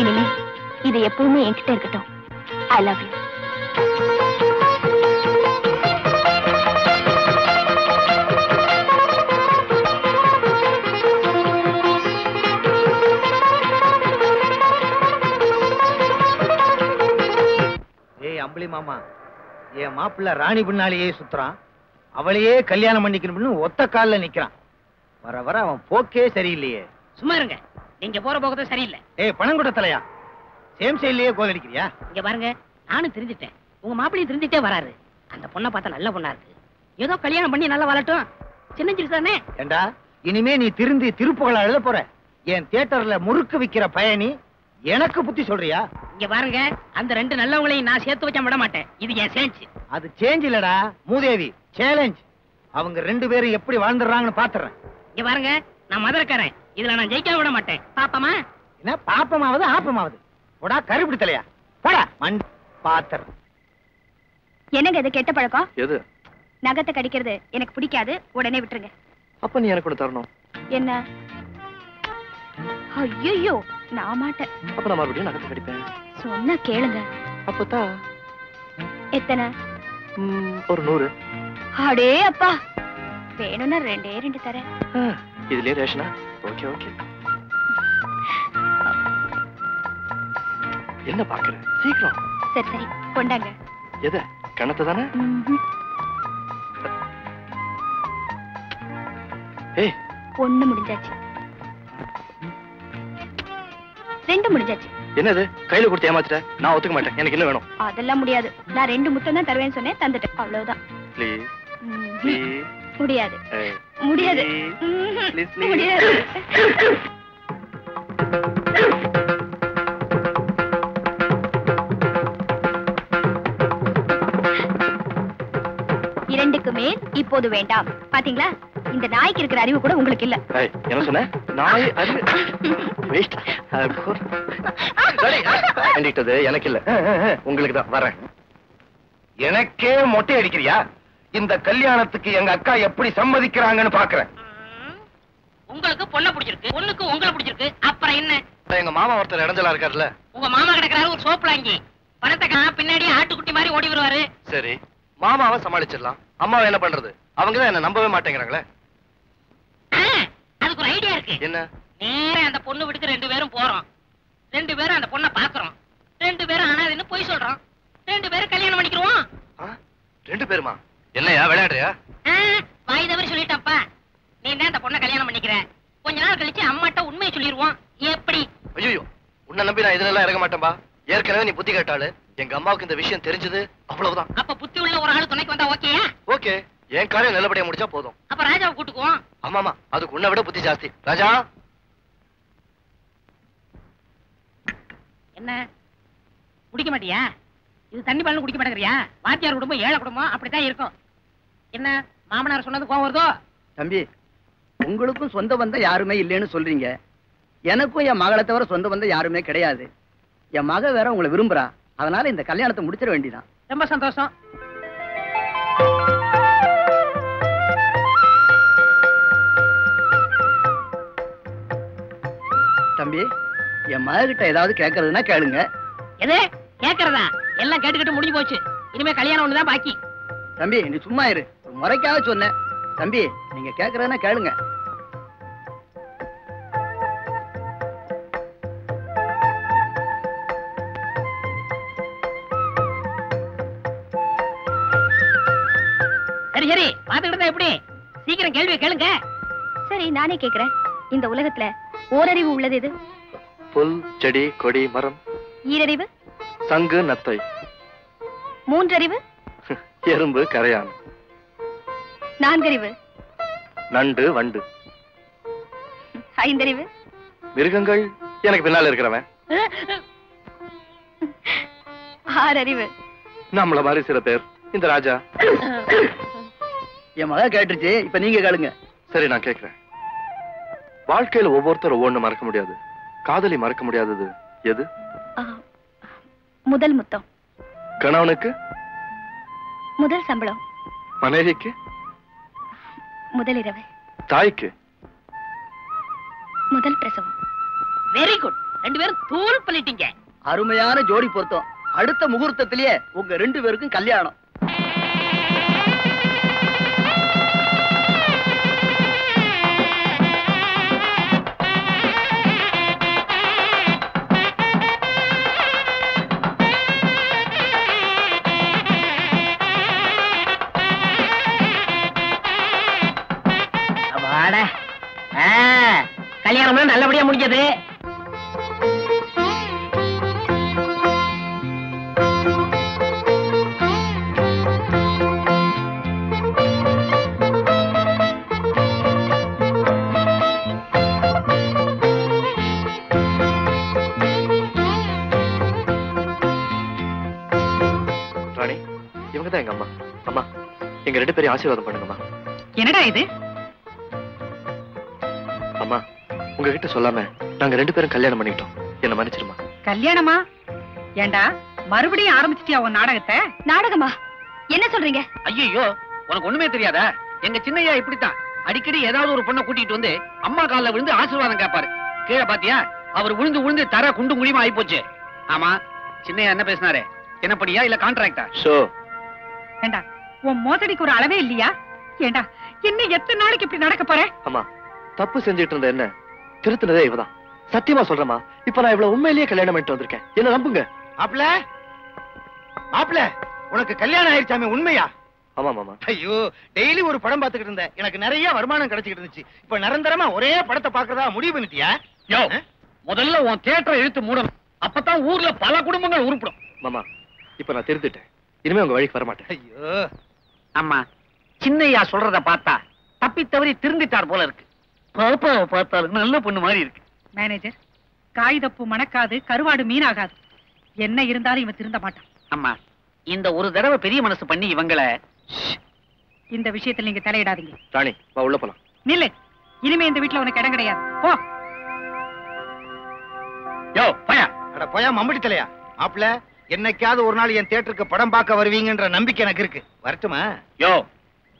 B: இனிமே இது எப்பவுமே என்கிட்ட இருக்கட்டும். I love you.
F: அம்பளி மாமா, என் மாப்பிள்ள ராணி பின்னாலேயே சுத்துறான். அவளையே கல்யாணம் பண்ணிக்கணும்னு ஒத்த கால்ல நிக்கிறான். வர வர அவன் போக்கே சரியில்லையே.
D: சும்மா இருங்க, நீங்க போற போகத்தான் சரியில்லை.
F: பணம் கூட தலையா, சேம் சைட்லயே கோல் அடிக்கிறியா?
D: இங்க பாருங்க, நானும் தெரிஞ்சுட்டேன், உங்க மாப்பிள்ளையும் தெரிஞ்சுட்டே வராரு. அந்த பொண்ணை பார்த்தா நல்ல பொண்ணா இருக்கு. ஏதோ கல்யாணம் பண்ணி நல்லா வாழட்டும். சின்னஞ்சிரு தானே.
F: ஏண்டா, இனிமே நீ திருந்தி திருப்புகழ எழுத போற. என் தியேட்டர்ல முறுக்கு விக்கிற பயணி எனக்கு புத்தி சொல்றியா?
D: இங்க பாருங்க, அந்த ரெண்டு நல்லவங்களையும் நான் சேர்த்து வச்ச விட மாட்டேன். இது என் சேஞ்ச்.
F: அது சேஞ்ச் இல்லடா மூதேவி, சேலஞ்ச். அவங்க ரெண்டு பேரும் எப்படி வாழ்ந்துடுறாங்கன்னு பாத்துறேன்.
D: இங்க பாருங்க, நான் மதுரைக்காரன், இதுல நான் ஜெயிக்க விட மாட்டேன். பாப்பமா?
F: என்ன பாப்பமாவது ஆப்பமாவது? போடா கருப்பிடி தலையா, போடா மண் பாத்துறேன்.
B: என்னங்க இது கெட்ட பழக்கம்?
E: எது?
B: நகத்தை கடிக்கிறது எனக்கு பிடிக்காது, உடனே விட்டுருங்க.
E: அப்ப நீ எனக்கு தரணும்.
B: என்ன? ஐயோ, நான் மாட்டேன்.
E: அப்ப நான் மறுபடியும் நகத்தை கடிப்பேன்.
B: சொன்னா கேளுங்க.
E: அப்பதான்
B: எத்தனை?
E: ஒரு 100.
B: அடே அப்பா, வேணும்னா 2 தரேன்.
E: இதுலயே ரேஷனா? Okay okay. என்ன பாக்குற? சீக்கிரம்.
B: சரி சரி, கொண்டாங்க.
E: எத? கணத்தை தானே? ஏய்,
B: 1 முடிஞ்சாச்சு. 2 முடிஞ்சாச்சு.
E: என்னது கையில கொடுத்து ஏமாத்திட்ட? நான் ஒத்துக்க மாட்டேன், எனக்கு என்ன வேணும்?
B: அதெல்லாம் முடியாது. நான் 2 முத்தம் தான் தருவேன்னு சொன்னேன், தந்துட்டேன், அவ்வளவுதான்.
E: Please please.
B: முடியாது முடியாது முடியாது. இரண்டுக்கு மேல் இப்போது வேண்டாம். பாத்தீங்களா, இந்த நாய்க்கு இருக்கிற அறிவு கூட உங்களுக்கு இல்ல.
E: என்ன சொன்ன? நாய் அறிவு வேஸ்ட். கண்டிட்டது எனக்கு இல்ல, உங்களுக்கு தான். வரேன்.
C: எனக்கே மொட்டை அடிக்கிறியா? இந்த கல்யாணத்துக்கு எங்க அக்கா எப்படி சம்மதிக்கிறாங்கன்னு பாக்குறேன்.
A: உங்களுக்கு பொண்ண பிடிச்சிருக்கு, பொண்ணுக்கு உங்களை பிடிச்சிருக்கு, அப்புறம் என்ன?
E: எங்க மாமா ஒருத்தர் இடைஞ்சலா இருக்காருல்ல.
A: உங்க மாமா கிடக்குறாரு ஒரு சோப்புலாங்கி. பணத்தை பின்னாடி ஆட்டுக்குட்டி மாதிரி ஓடி வருவாரு.
E: சரி, மாமாவை சமாளிச்சிடலாம். அம்மாவை என்ன பண்றது? அவங்கதான் என்ன நம்பவே மாட்டேங்கிறாங்களே.
A: அதுக்கு ஒரு ஐடியா இருக்கு.
E: என்ன?
A: நேரா அந்த பொண்ணு வீட்டுக்கு 2 பேரும் போறோம். 2 பேரும் அந்த பொண்ணை பாக்குறோம். 2 பேரும் அனாதைன்னு போய் சொல்றோம். 2 பேரும் கல்யாணம் பண்ணிக்கிறோம்.
E: 2 பேருமா? என்னையா விளையாடுறியா?
A: வாய் தவறி சொல்லிட்டப்பா. நீ தான் அந்த பொண்ணை கல்யாணம் பண்ணிக்கிற. கொஞ்ச நாள் கழிச்சு அம்மாட்ட உண்மையை சொல்லிடுவோம். எப்படி?
E: ஐயோ, உன்னை நம்பி நான் இதுல இறங்க மாட்டேன்பா. ஏற்கனவே நீ புத்தி கேட்டாளு. எங்க அம்மாவுக்கு இந்த விஷயம் தெரிஞ்சது, அவ்வளவுதான்.
A: அப்ப புத்தி உள்ள ஒரு ஆளு துணைக்கு வந்தா ஓகேயா?
E: ஓகே, என் காரியம் நல்லபடியா முடிச்சா போதும்.
A: அப்ப ராஜாவை கூட்டுக்குவோம்.
E: ஆமாமா, அதுக்கு உன்னை விட புத்தி ஜாஸ்தி. ராஜா,
A: என்ன குடிக்க மாட்டியா? இது தண்ணி பாலும் குடிக்க மாட்டேங்கிறியா? வாத்தியார் குடும்பம் ஏழை குடும்பம் அப்படித்தான் இருக்கும். என்ன மாமனார் சொன்னது கோவம் வருதோ?
G: தம்பி, உங்களுக்கும் சொந்த பந்தம் யாருமே இல்லைன்னு சொல்றீங்க. எனக்கும் என் மகளை தவிர சொந்த பந்தம் யாருமே கிடையாது. என் மக வேற உங்களை விரும்புறா. அதனால இந்த கல்யாணத்தை முடிச்சிட வேண்டியதான்.
A: ரொம்ப சந்தோஷம்.
G: தம்பி, என் மக கிட்ட ஏதாவது கேட்கறதுன்னா கேளுங்க.
A: எது கேக்குறதா? எல்லாம் கேட்டுக்கிட்டு முடிஞ்சு போச்சு. இனிமே கல்யாணம் ஒண்ணுதான் பாக்கி.
G: தம்பி, நீ சும்மா இரு. ஒரு முறைக்காக சொன்னேன். தம்பி, நீங்க கேட்கறதுன்னா கேளுங்க.
A: சரி சரி, பாத்துக்கிட்டு இருந்தா எப்படி? சீக்கிரம் கேள்வி கேளுங்க.
B: சரி, நானே கேக்குறேன். இந்த உலகத்துல ஓரறிவு உள்ளது எது?
E: புல், செடி, கொடி, மரம்.
B: ஈரறிவு?
E: சங்கு, நத்தை.
B: மூன்றறிவு?
E: எறும்பு, கரையான்.
B: நான்கறிவு?
E: நண்டு, வண்டு.
B: ஐந்தறிவு?
E: மிருகங்கள், எனக்கு பின்னால இருக்கிறவன்.
B: ஆறறிவு?
E: நம்மள மாதிரி சில பேர். இந்த ராஜா.
G: என் மக கேட்டுருச்சு, இப்ப நீங்க கேளுங்க.
E: சரி, நான் கேட்கிறேன். வாழ்க்கையில ஒவ்வொருத்தரும் ஒவ்வொன்னு மறக்க முடியாது. காதலி மறக்க முடியாதது எது?
B: முதல் முத்தம்.
E: கணவனுக்கு?
B: முதல் சம்பளம்.
E: மனைவிக்கு?
B: முதல் இரவு.
E: தாய்க்கு?
B: முதல் பிரசவம்.
A: Very good. 2 பேரும் தூள் பண்ணிட்டீங்க.
G: அருமையான ஜோடி பொருத்தம். அடுத்த முகூர்த்தத்திலேயே உங்க 2 பேருக்கும் கல்யாணம்.
A: கல்யாணம் நல்லபடியா முடிஞ்சது.
E: ராணி, இவங்கதான் எங்க அம்மா. அம்மா, எங்க 2 பேரையும் ஆசீர்வாதம் பண்ணுங்கம்மா.
D: என்னடா இது?
E: அம்மா, உங்ககிட்ட சொல்லாம நாங்க 2 பேரும் கல்யாணம் பண்ணிக்கிட்டோம். என்ன மன்னிச்சிருமா.
D: கல்யாணமா? ஏண்டா மறுபடியும் ஆரம்பிச்சிட்டியா உன் நாடகத்தை?
B: நாடகமா? என்ன சொல்றீங்க?
A: ஐயோ, உனக்கு ஒண்ணுமே தெரியாதா? எங்க சின்னையா இப்படித்தான். அடிக்கடி ஏதாவது ஒரு பொண்ணை கூட்டிட்டு வந்து அம்மா கால்ல விழுந்து ஆசீர்வாதம் கேட்பாரு. கீழே பாத்தியா? அவர் விழுந்து விழுந்து தர குண்டு குழியுமா ஆயி போச்சு. ஆமா, சின்னையா என்ன பேசினாரு? என்ன படியா இல்ல கான்ட்ராக்டா?
E: ஷோ.
D: ஏண்டா உன் மோசடிக்கு ஒரு அளவே இல்லையா? ஏண்டா இன்னும் எத்தனை நாளைக்கு இப்படி நடக்க போற?
E: அம்மா, தப்பு செஞ்சுட்டு இருந்த என்ன திருத்தினதே இவதான். சத்தியமா சொல்றேம்மா, இப்ப நான் இவ்வளவு உண்மையிலேயே கல்யாணம் பண்ணிட்டு வந்திருக்கேன். என்ன நம்புங்க.
F: மாப்பிள மாப்பிள, உனக்கு கல்யாணம் ஆயிடுச்சாமே, உண்மையா?
E: ஆமா மாமா.
F: ஐயோ, டெய்லி ஒரு படம் பாத்துக்கிட்டு இருந்தேன், எனக்கு நிறைய வருமானம் கிடைச்சிட்டு இருந்துச்சு. இப்ப நிரந்தரமா ஒரே படத்தை பாக்குறதா முடிவு பண்ணிட்டியா?
A: யோ, முதல்ல உன் தியேட்டரை இழுத்து மூடணும். அப்பதான் ஊர்ல பல குடும்பங்கள் உருப்படும்.
E: மாமா, இப்ப நான் திருந்துட்டேன். இனிமே உங்க வழிக்கு வர மாட்டேன்.
F: ஐயோ,
A: அம்மா, சின்னையா சொல்றத பார்த்தா தப்பி தவறி திருந்திட்டார் போல இருக்கு. பாப்பாவை பார்த்தாலும் நல்ல பொண்ணு மாதிரி இருக்கு.
D: மேனேஜர், காகிதப்பூ மணக்காது, கருவாடு மீனாகாது. என்ன இருந்தாலும் இவன் திருந்த மாட்டான்.
A: அம்மா, இந்த ஒரு தடவை பெரிய மனசு பண்ணி இவங்களை
D: இந்த விஷயத்துல நீங்க தலையிடாதீங்க.
E: ராணி, வா உள்ள போலாம்.
D: நில்லு, இனிமே இந்த வீட்டுல உனக்கு இடம் கிடையாது. போ.
A: யோ பயா,
F: அட போயா மம்படி தலையா. மாப்பிள, என்னைக்காவது ஒரு நாள் என் தியேட்டருக்கு படம் பார்க்க வருவீங்கன்ற நம்பிக்கை எனக்கு இருக்கு. வரட்டுமா?
A: யோ,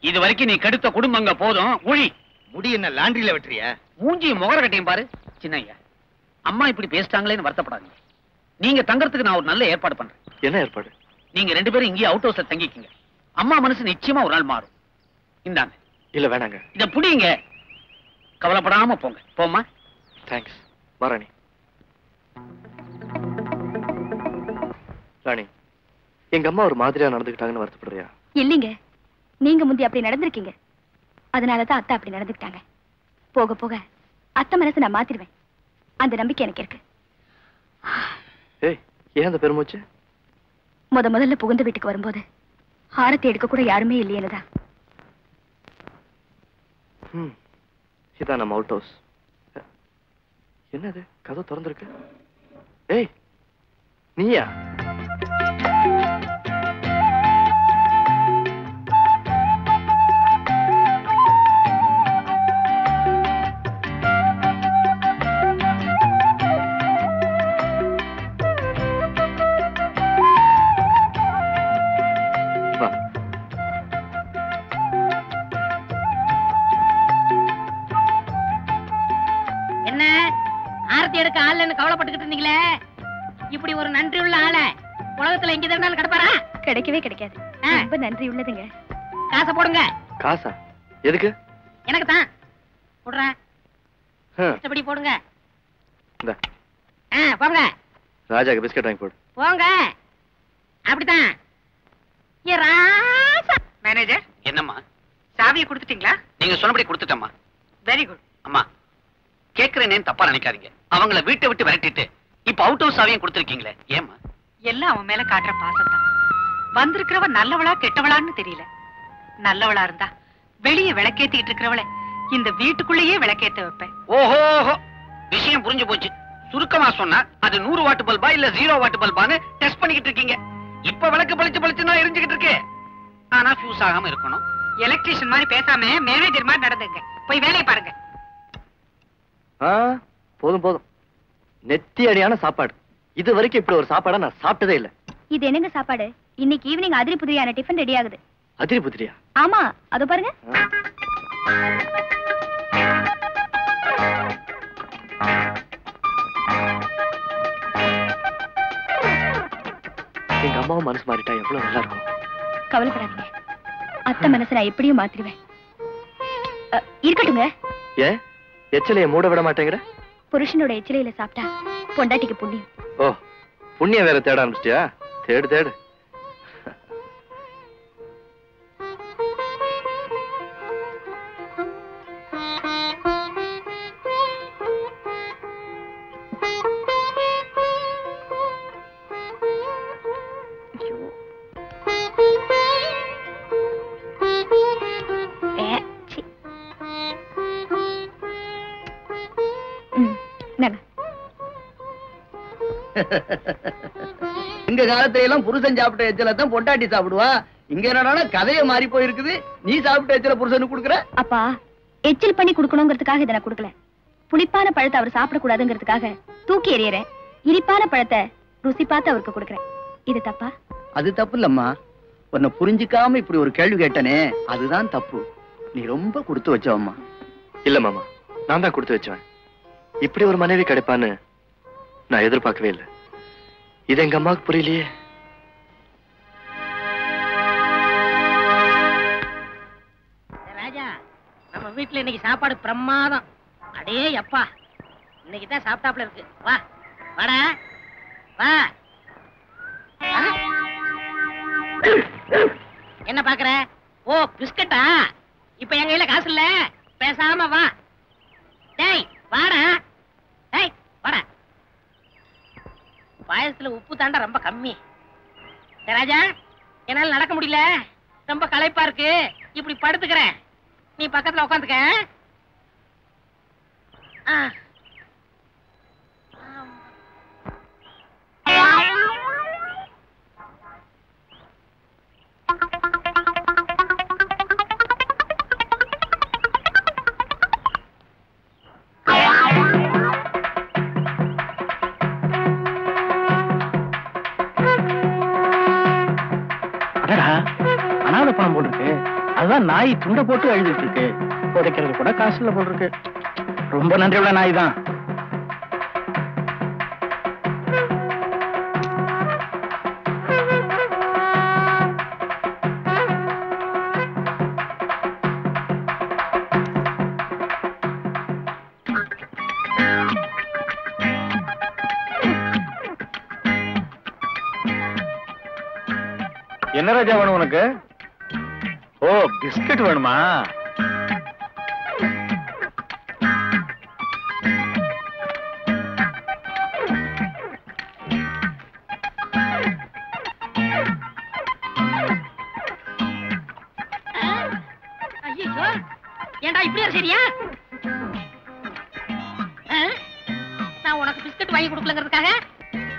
A: இது வரைக்கும் நீ கெடுத்த குடும்பங்க போதும். ஊழி
F: முடி என்ன லாண்டரியில வெட்டுறியா?
A: மூஞ்சி முகர கட்டையும் பாரு. சின்னையா, அம்மா இப்படி பேசிட்டாங்களேன்னு வருத்தப்படாதீங்க. நீங்க தங்கறதுக்கு நான் ஒரு நல்ல ஏற்பாடு பண்றேன்.
E: என்ன ஏற்பாடு?
A: நீங்க 2 பேரும் இங்கே அவுட் ஹவுஸ்ல தங்கிக்கீங்க. அம்மா மனசு நிச்சயமா ஒரு நாள் மாறும். இந்தாங்க.
E: இல்ல வேணாங்க.
A: இத புடிங்க, கவலைப்படாம போங்க. போமா.
E: தேங்க்ஸ். வா ராணி. ராணி, எங்க அம்மா ஒரு மாதிரியா நடந்துக்கிட்டாங்கன்னு வருத்தப்படுறியா?
B: இல்லைங்க, நீங்க முந்தி அப்படி நடந்திருக்கீங்க. அதனாலதான் அத்தை அப்படி நடந்துக்கிட்டாங்க. போக போக அத்தை மனசு நான் மாத்திடுவேன். அந்த நம்பிக்கை எனக்கு இருக்கு.
E: ஏய், ஏன் அந்த பெருமூச்சு?
B: முதல்ல புகுந்த வீட்டுக்கு வரும்போது ஆரத்தி எடுக்க கூட யாருமே இல்லையேனுதான்.
E: இதான் நம்ம அவுட் ஹவுஸ். என்னது, கதவு திறந்திருக்கு? ஏய், நீயா?
H: என்ன ஆரத்தி எடுக்க ஆள்னு கவலைப்பட்டுக்கிட்டு இருந்தீங்களே, இப்படி ஒரு நன்றி உள்ள ஆள உலகத்துல எங்க இருந்தாலும் கிடப்பாரா?
B: கிடைக்கவே கிடைக்காது. ரொம்ப நன்றி உள்ளதுங்க.
H: காசை போடுங்க.
E: காசா? எதுக்கு?
H: எனக்கு தான் போடுறேன். இஷ்டப்படி போடுங்க.
E: இந்த
H: போங்க.
E: ராஜாக்கு பிஸ்கட் வாங்கி போடு.
H: போங்க. அப்படித்தான். ஏ ராசா.
D: மேனேஜர்,
A: என்னம்மா?
D: சாவியை கொடுத்துட்டீங்களா?
A: நீங்க சொன்னபடி கொடுத்துட்டம்மா.
D: Very good.
A: அம்மா, கேக்குறேன்னு தப்பா நினைக்காதீங்க. அவங்கள வீட்டை விட்டு விரட்டிட்டு இப்ப அவுட் ஹவுஸ் சாவியும் கொடுத்திருக்கீங்களே, ஏமா?
D: எல்லாம் அவன் மேல காட்டுற பாசம் தான். வந்திருக்கிறவ நல்லவளா கெட்டவளான்னு தெரியல. நல்லவளா இருந்தா வெளியே விளக்கேத்திட்டு இருக்கிறவளை இந்த வீட்டுக்குள்ளேயே விளக்கேத்த வைப்பேன்.
A: ஓஹோ, விஷயம் புரிஞ்சு போச்சு. சுருக்கமா சொன்னா அது 100 வாட் பல்பா இல்ல 0 வாட் பல்பான்னு டெஸ்ட் பண்ணிக்கிட்டு இருக்கீங்க. இப்ப விளக்கு பளிச்சு தான் எரிஞ்சுக்கிட்டு இருக்கு. ஆனா ஃபியூஸ் ஆகாம இருக்கணும்.
D: எலக்ட்ரிஷியன் மாதிரி பேசாம மேனேஜர் மாதிரி நடந்துங்க. போய் வேலையை பாருங்க.
E: போதும் போதும். நெத்தி அடியான சாப்பாடு. இது வரைக்கும் இப்படி ஒரு சாப்பாடா நான் சாப்பிட்டதே இல்ல.
B: இது என்னங்க சாப்பாடு? இன்னைக்கு ஈவினிங் அதிரி புதிரியான டிஃபன் ரெடி ஆகுது.
E: அதிரி புதிரியா?
B: ஆமா, அதோ பாருங்க.
E: எங்க அம்மாவும் மனசு மாறிட்டா எவ்வளவு நல்லா இருக்கும்.
B: கவலைப்படாதீங்க, அத்தை மனசை நான் எப்படியும் மாத்திருவேன். இருக்கட்டுங்க.
E: ஏன் எச்சிலைய மூட விட மாட்டேங்கிற?
B: புருஷனோட எச்சிலையில சாப்பிட்டா பொண்டாட்டிக்கு புண்ணியம்.
E: ஓ, புண்ணியம் வேற தேட ஆரம்பிச்சிட்டியா? தேடு தேடு.
G: எங்க காலத்துல எல்லாம் புருஷன் சாப்பிட்ட எச்சல தான் பொண்டாட்டி சாப்பிடுவா. இங்க என்னடா கதைய மாறி போயிருக்குது. நீ சாப்பிட்ட எச்சல புருஷனுக்கு கொடுக்குற?
B: அப்பா, எச்சில் பண்ணி கொடுக்கணுங்கிறதுக்காக இதை நான் கொடுக்கல. புளிப்பான பழத்தை அவர் சாப்பிடக்கூடாதுங்கிறதுக்காக தூக்கி எறியறேன். இனிப்பான பழத்தை ருசி பார்த்து அவருக்கு கொடுக்குறேன். இது தப்பா?
G: அது தப்பு இல்லம்மா. உன்னை புரிஞ்சுக்காம இப்படி ஒரு கேள்வி கேட்டனே, அதுதான் தப்பு. நீ ரொம்ப கொடுத்து வச்சவம்மா.
E: இல்ல மாமா, நான் தான் கொடுத்து வச்சவன். இப்படி ஒரு மனைவி கிடைப்பான்னு நான் எதிர்பார்க்கவே இல்லை. இது எங்க அம்மாவுக்கு புரியலையே.
H: நம்ம வீட்டுல இன்னைக்கு சாப்பாடு பிரமாதம். அடே அப்பா, இன்னைக்கு தான் சாப்பிட்டாப்ல இருக்கு. வா வாடா வா. என்ன பாக்குற? ஓ பிஸ்கட்டா? இப்ப என் கையில காசு இல்ல, பேசாம வா. டேய் வாடா, டேய் வாடா. பாயசத்துல உப்பு தாண்டா ரொம்ப கம்மி. ராஜா, என்னால நடக்க முடியல, ரொம்ப களைப்பா இருக்கு, இப்படி படுத்துக்கிறேன், நீ பக்கத்துல உட்காந்துக்க.
A: அனாதை பணம் போட்டிருக்கு, அதுதான் நாய் துண்டை போட்டு எழுதிட்டு இருக்கு. புதைக்கிறது கூட காசுல போட்டிருக்கு. ரொம்ப நன்றி உள்ள நாய் தான்.
E: என்ன ராஜா வேணும் உனக்கு? ஓ பிஸ்கட் வேணுமா?
H: ஐயோ, ஏண்டா இப்படி சரியா? நான் உனக்கு பிஸ்கட் வாங்கி கொடுக்கலங்கிறதுக்காக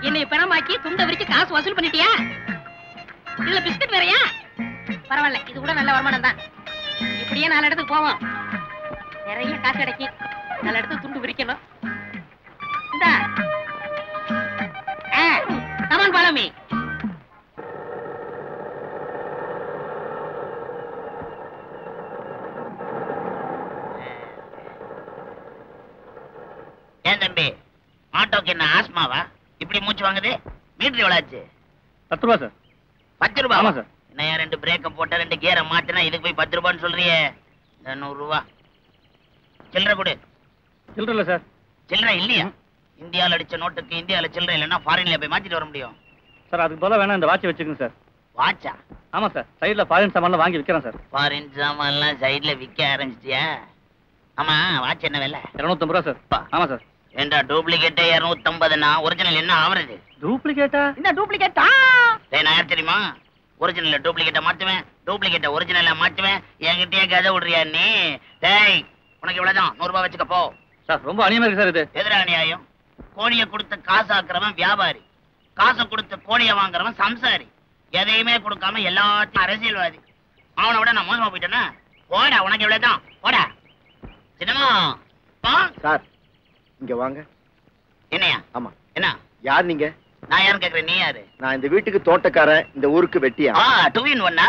H: என்னை பணமாக்கி துண்டை விரிச்சு காசு வசூல் பண்ணிட்டியா? இதுல பிஸ்கட் வேறையா? பரவாயில்ல, இது கூட நல்ல வருமானம் தான். இப்படியே 4 இடத்துக்கு போவோம், நிறைய காசு கிடைக்கும். 4 இடத்துக்கு துண்டு விரிக்கணும். இந்தா கமான் ஃபாலோ மீ.
I: ஏன் தம்பி, ஆட்டோக்கு என்ன ஆஸ்மாவா இப்படி மூச்சு வாங்குது? மீட்டர் எவ்வளவு ஆச்சு?
A: 10 ரூபா சார்.
I: 10 ரூபா?
A: ஆமா சார்.
I: என்ன 2 பிரேக்க போட்ட 2 கியரை மாத்தினா இதுக்கு போய் 10 ரூபான்னு சொல்றியே? 100 ரூபா சில்லறை கொடு.
A: சில்லறை இல்ல சார்.
I: சில்லறை இல்லையா? இந்தியாவில் அடிச்ச நோட்டுக்கு இந்தியாவில் சில்லறை இல்லைன்னா ஃபாரின்ல போய் மாத்திட்டு வர முடியும்
A: சார். அதுக்கு போல வேணா இந்த வாட்ச் வச்சுக்கோங்க சார்.
I: வாட்சா?
A: ஆமா சார், சைடுல ஃபாரின் சாமான்லாம் வாங்கி விற்கிறேன் சார்.
I: ஃபாரின் சாமான்லாம் சைடுல விற்க ஆரம்பிச்சிட்டியா? ஆமா, வாட்ச் என்ன விலை?
A: 250 ரூபா சார். ஆமா சார்.
I: ஏண்டா டூப்ளிகேட் 250னா ஒரிஜினல் என்ன ஆவறது?
A: டூப்ளிகேட்டா?
G: என்ன டூப்ளிகேட்டா?
I: நான் யார் தெரியுமா? ஒரிஜினல் டூப்ளிகேட்டை மாத்துவேன், டூப்ளிகேட்டை ஒரிஜினலா மாத்துவேன். என்கிட்டயே கதை விடுறியா நீ? டேய், உனக்கு இவ்வளவுதான், 100 ரூபாய் வச்சுக்க போ.
A: சார் ரொம்ப அநியாயமா இருக்கு சார் இது.
I: எதிரா நியாயம்? கோழியை கொடுத்து காசாக்குறவன் வியாபாரி, காசை கொடுத்து கோழியை வாங்குறவன் சம்சாரி, எதையுமே கொடுக்காம எல்லாத்தையும் அரசியல்வாதி. அவனை விட நான் மோசமா போயிட்டேன்னா? போடா, உனக்கு இவ்வளவுதான், போடா. சின்னமா
F: சார் இங்க வாங்க.
I: என்னையா?
F: ஆமா.
I: என்ன?
F: யார் நீங்க?
I: நான் யாரும் கேக்குறேன், நீ யாரு?
F: நான் இந்த வீட்டுக்கு தோட்டக்காரன், இந்த ஊருக்கு வெட்டியா?
I: 2 in 1.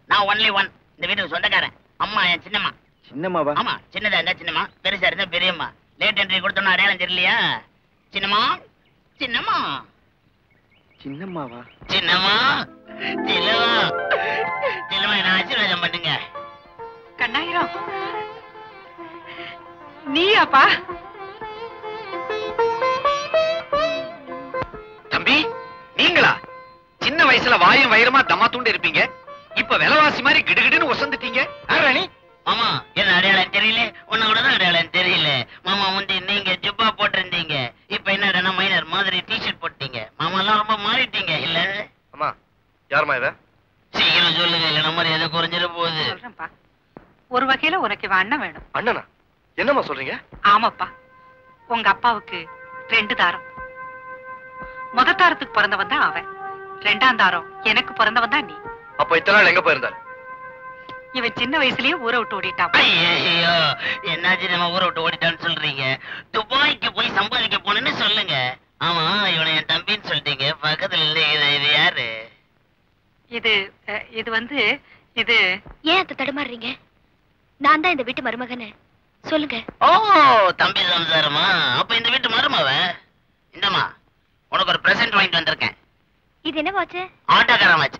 I: நான் ஒன்லி 1. இந்த வீட்டுக்கு சொந்தக்காரன். அம்மா என் சின்னம்மா.
F: சின்னம்மாவா?
I: ஆமா, சின்னதா இருந்தா சின்னம்மா, பெருசா இருந்தா பெரியம்மா. லேட் என்ட்ரி கொடுத்தோம்னா அடையாளம் தெரியலையா? சின்னம்மா, சின்னம்மா,
F: சின்னம்மாவா?
I: சின்னம்மா, சின்னம்மா, சின்னம்மா, என்ன ஆசீர்வாதம் பண்ணுங்க.
D: கண்ணாயிரம், நீயாப்பா?
C: தம்பி, நீங்களா? சின்ன வயசுல வாயும் வயிறுமா தம்மா தூண்டு இருப்பீங்க, இப்ப விலைவாசி மாதிரி கிடுகிடுன்னு ஒசந்துட்டீங்க. ராணி
I: மாமா, என்ன அடையாளம் தெரியல? உன்ன கூட தான் அடையாளம் தெரியல. மாமா முந்தி நீங்க ஜுப்பா போட்டிருந்தீங்க, இப்ப என்னடா மைனர் மாதிரி டிஷர்ட் போட்டீங்க. மாமா எல்லாம் ரொம்ப மாறிட்டீங்க இல்ல?
E: அம்மா, யாருமா இவ?
I: சீக்கிரம் சொல்லுங்க, இல்ல நம்ம எதை குறைஞ்சிட போகுது.
D: சொல்றேன்ப்பா, ஒரு வகையில உனக்கு இவன் அண்ணன் வேணும்.
E: அண்ணனா? என்னம்மா சொல்றீங்க?
D: ஆமாப்பா, உங்க அப்பாவுக்கு 2 தாரம். முத தாரத்துக்கு பிறந்தவன் தான் அவன், 2ஆம் தாரம் எனக்கு பிறந்தவன் தான் நீ.
E: அப்ப இத்தனை நாள் எங்க போயிருந்தாரு?
D: இவன் சின்ன வயசுலயே ஊரை விட்டு ஓடிட்டான்.
I: ஐயோ, என்னாச்சு நம்ம ஊரை விட்டு ஓடிட்டான்னு சொல்றீங்க? துபாய்க்கு போய் சம்பாதிக்க போனேன்னு சொல்லுங்க. ஆமா, இவனை என் தம்பின்னு சொல்லிட்டீங்க, பக்கத்துல இல்ல. இது யாரு?
D: இது வந்து இது.
B: ஏன் அத்தை தடுமாறுறீங்க? நான் தான் இந்த வீட்டு மருமகன்னு சொல்லுங்க.
I: ஓ, தம்பி சம்சாரமா? அப்ப இந்த வீட்டு மருமவ. இந்தமா, உனக்கு ஒரு பிரசன்ட் வாங்கிட்டு வந்திருக்கேன்.
B: இது என்ன வாட்ச்?
I: ஆட்டோக்காரன் watch,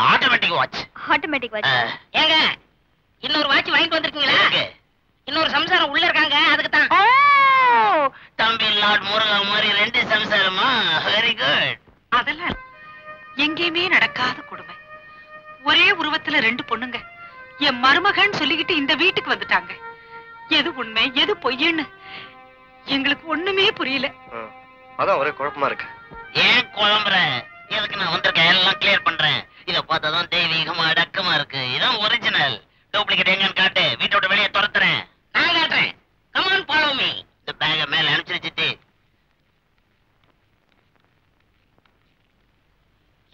I: automatic watch.
B: Automatic watch.
H: ஏங்க, இன்னொரு வாட்ச் வாங்கிட்டு வந்திருக்கீங்களா?
D: எங்கேயுமே நடக்காத கொடுமை. ஒரே உருவத்துல 2 பொண்ணுங்க என் மருமகன் சொல்லிக்கிட்டு இந்த வீட்டுக்கு வந்துட்டாங்க. எது உண்மை எது பொய்ன்னு எங்களுக்கு ஒண்ணுமே புரியல.
E: அதான் ஒரே குழப்பமா இருக்கு.
I: ஏன் குழம்புற? எதுக்கு நான் வந்திருக்கேன், எல்லாம் கிளியர் பண்றேன். இத பார்த்ததும் தெய்வீகமா அடக்கமா இருக்கு. இதான் ஒரிஜினல். டூப்ளிகேட் எங்கன்னு காட்டு, வீட்டை விட்டு வெளியே துரத்துறேன். நான் காட்டுறேன். Come on follow me. இந்த பேக மேல அனுப்பிச்சிட்டு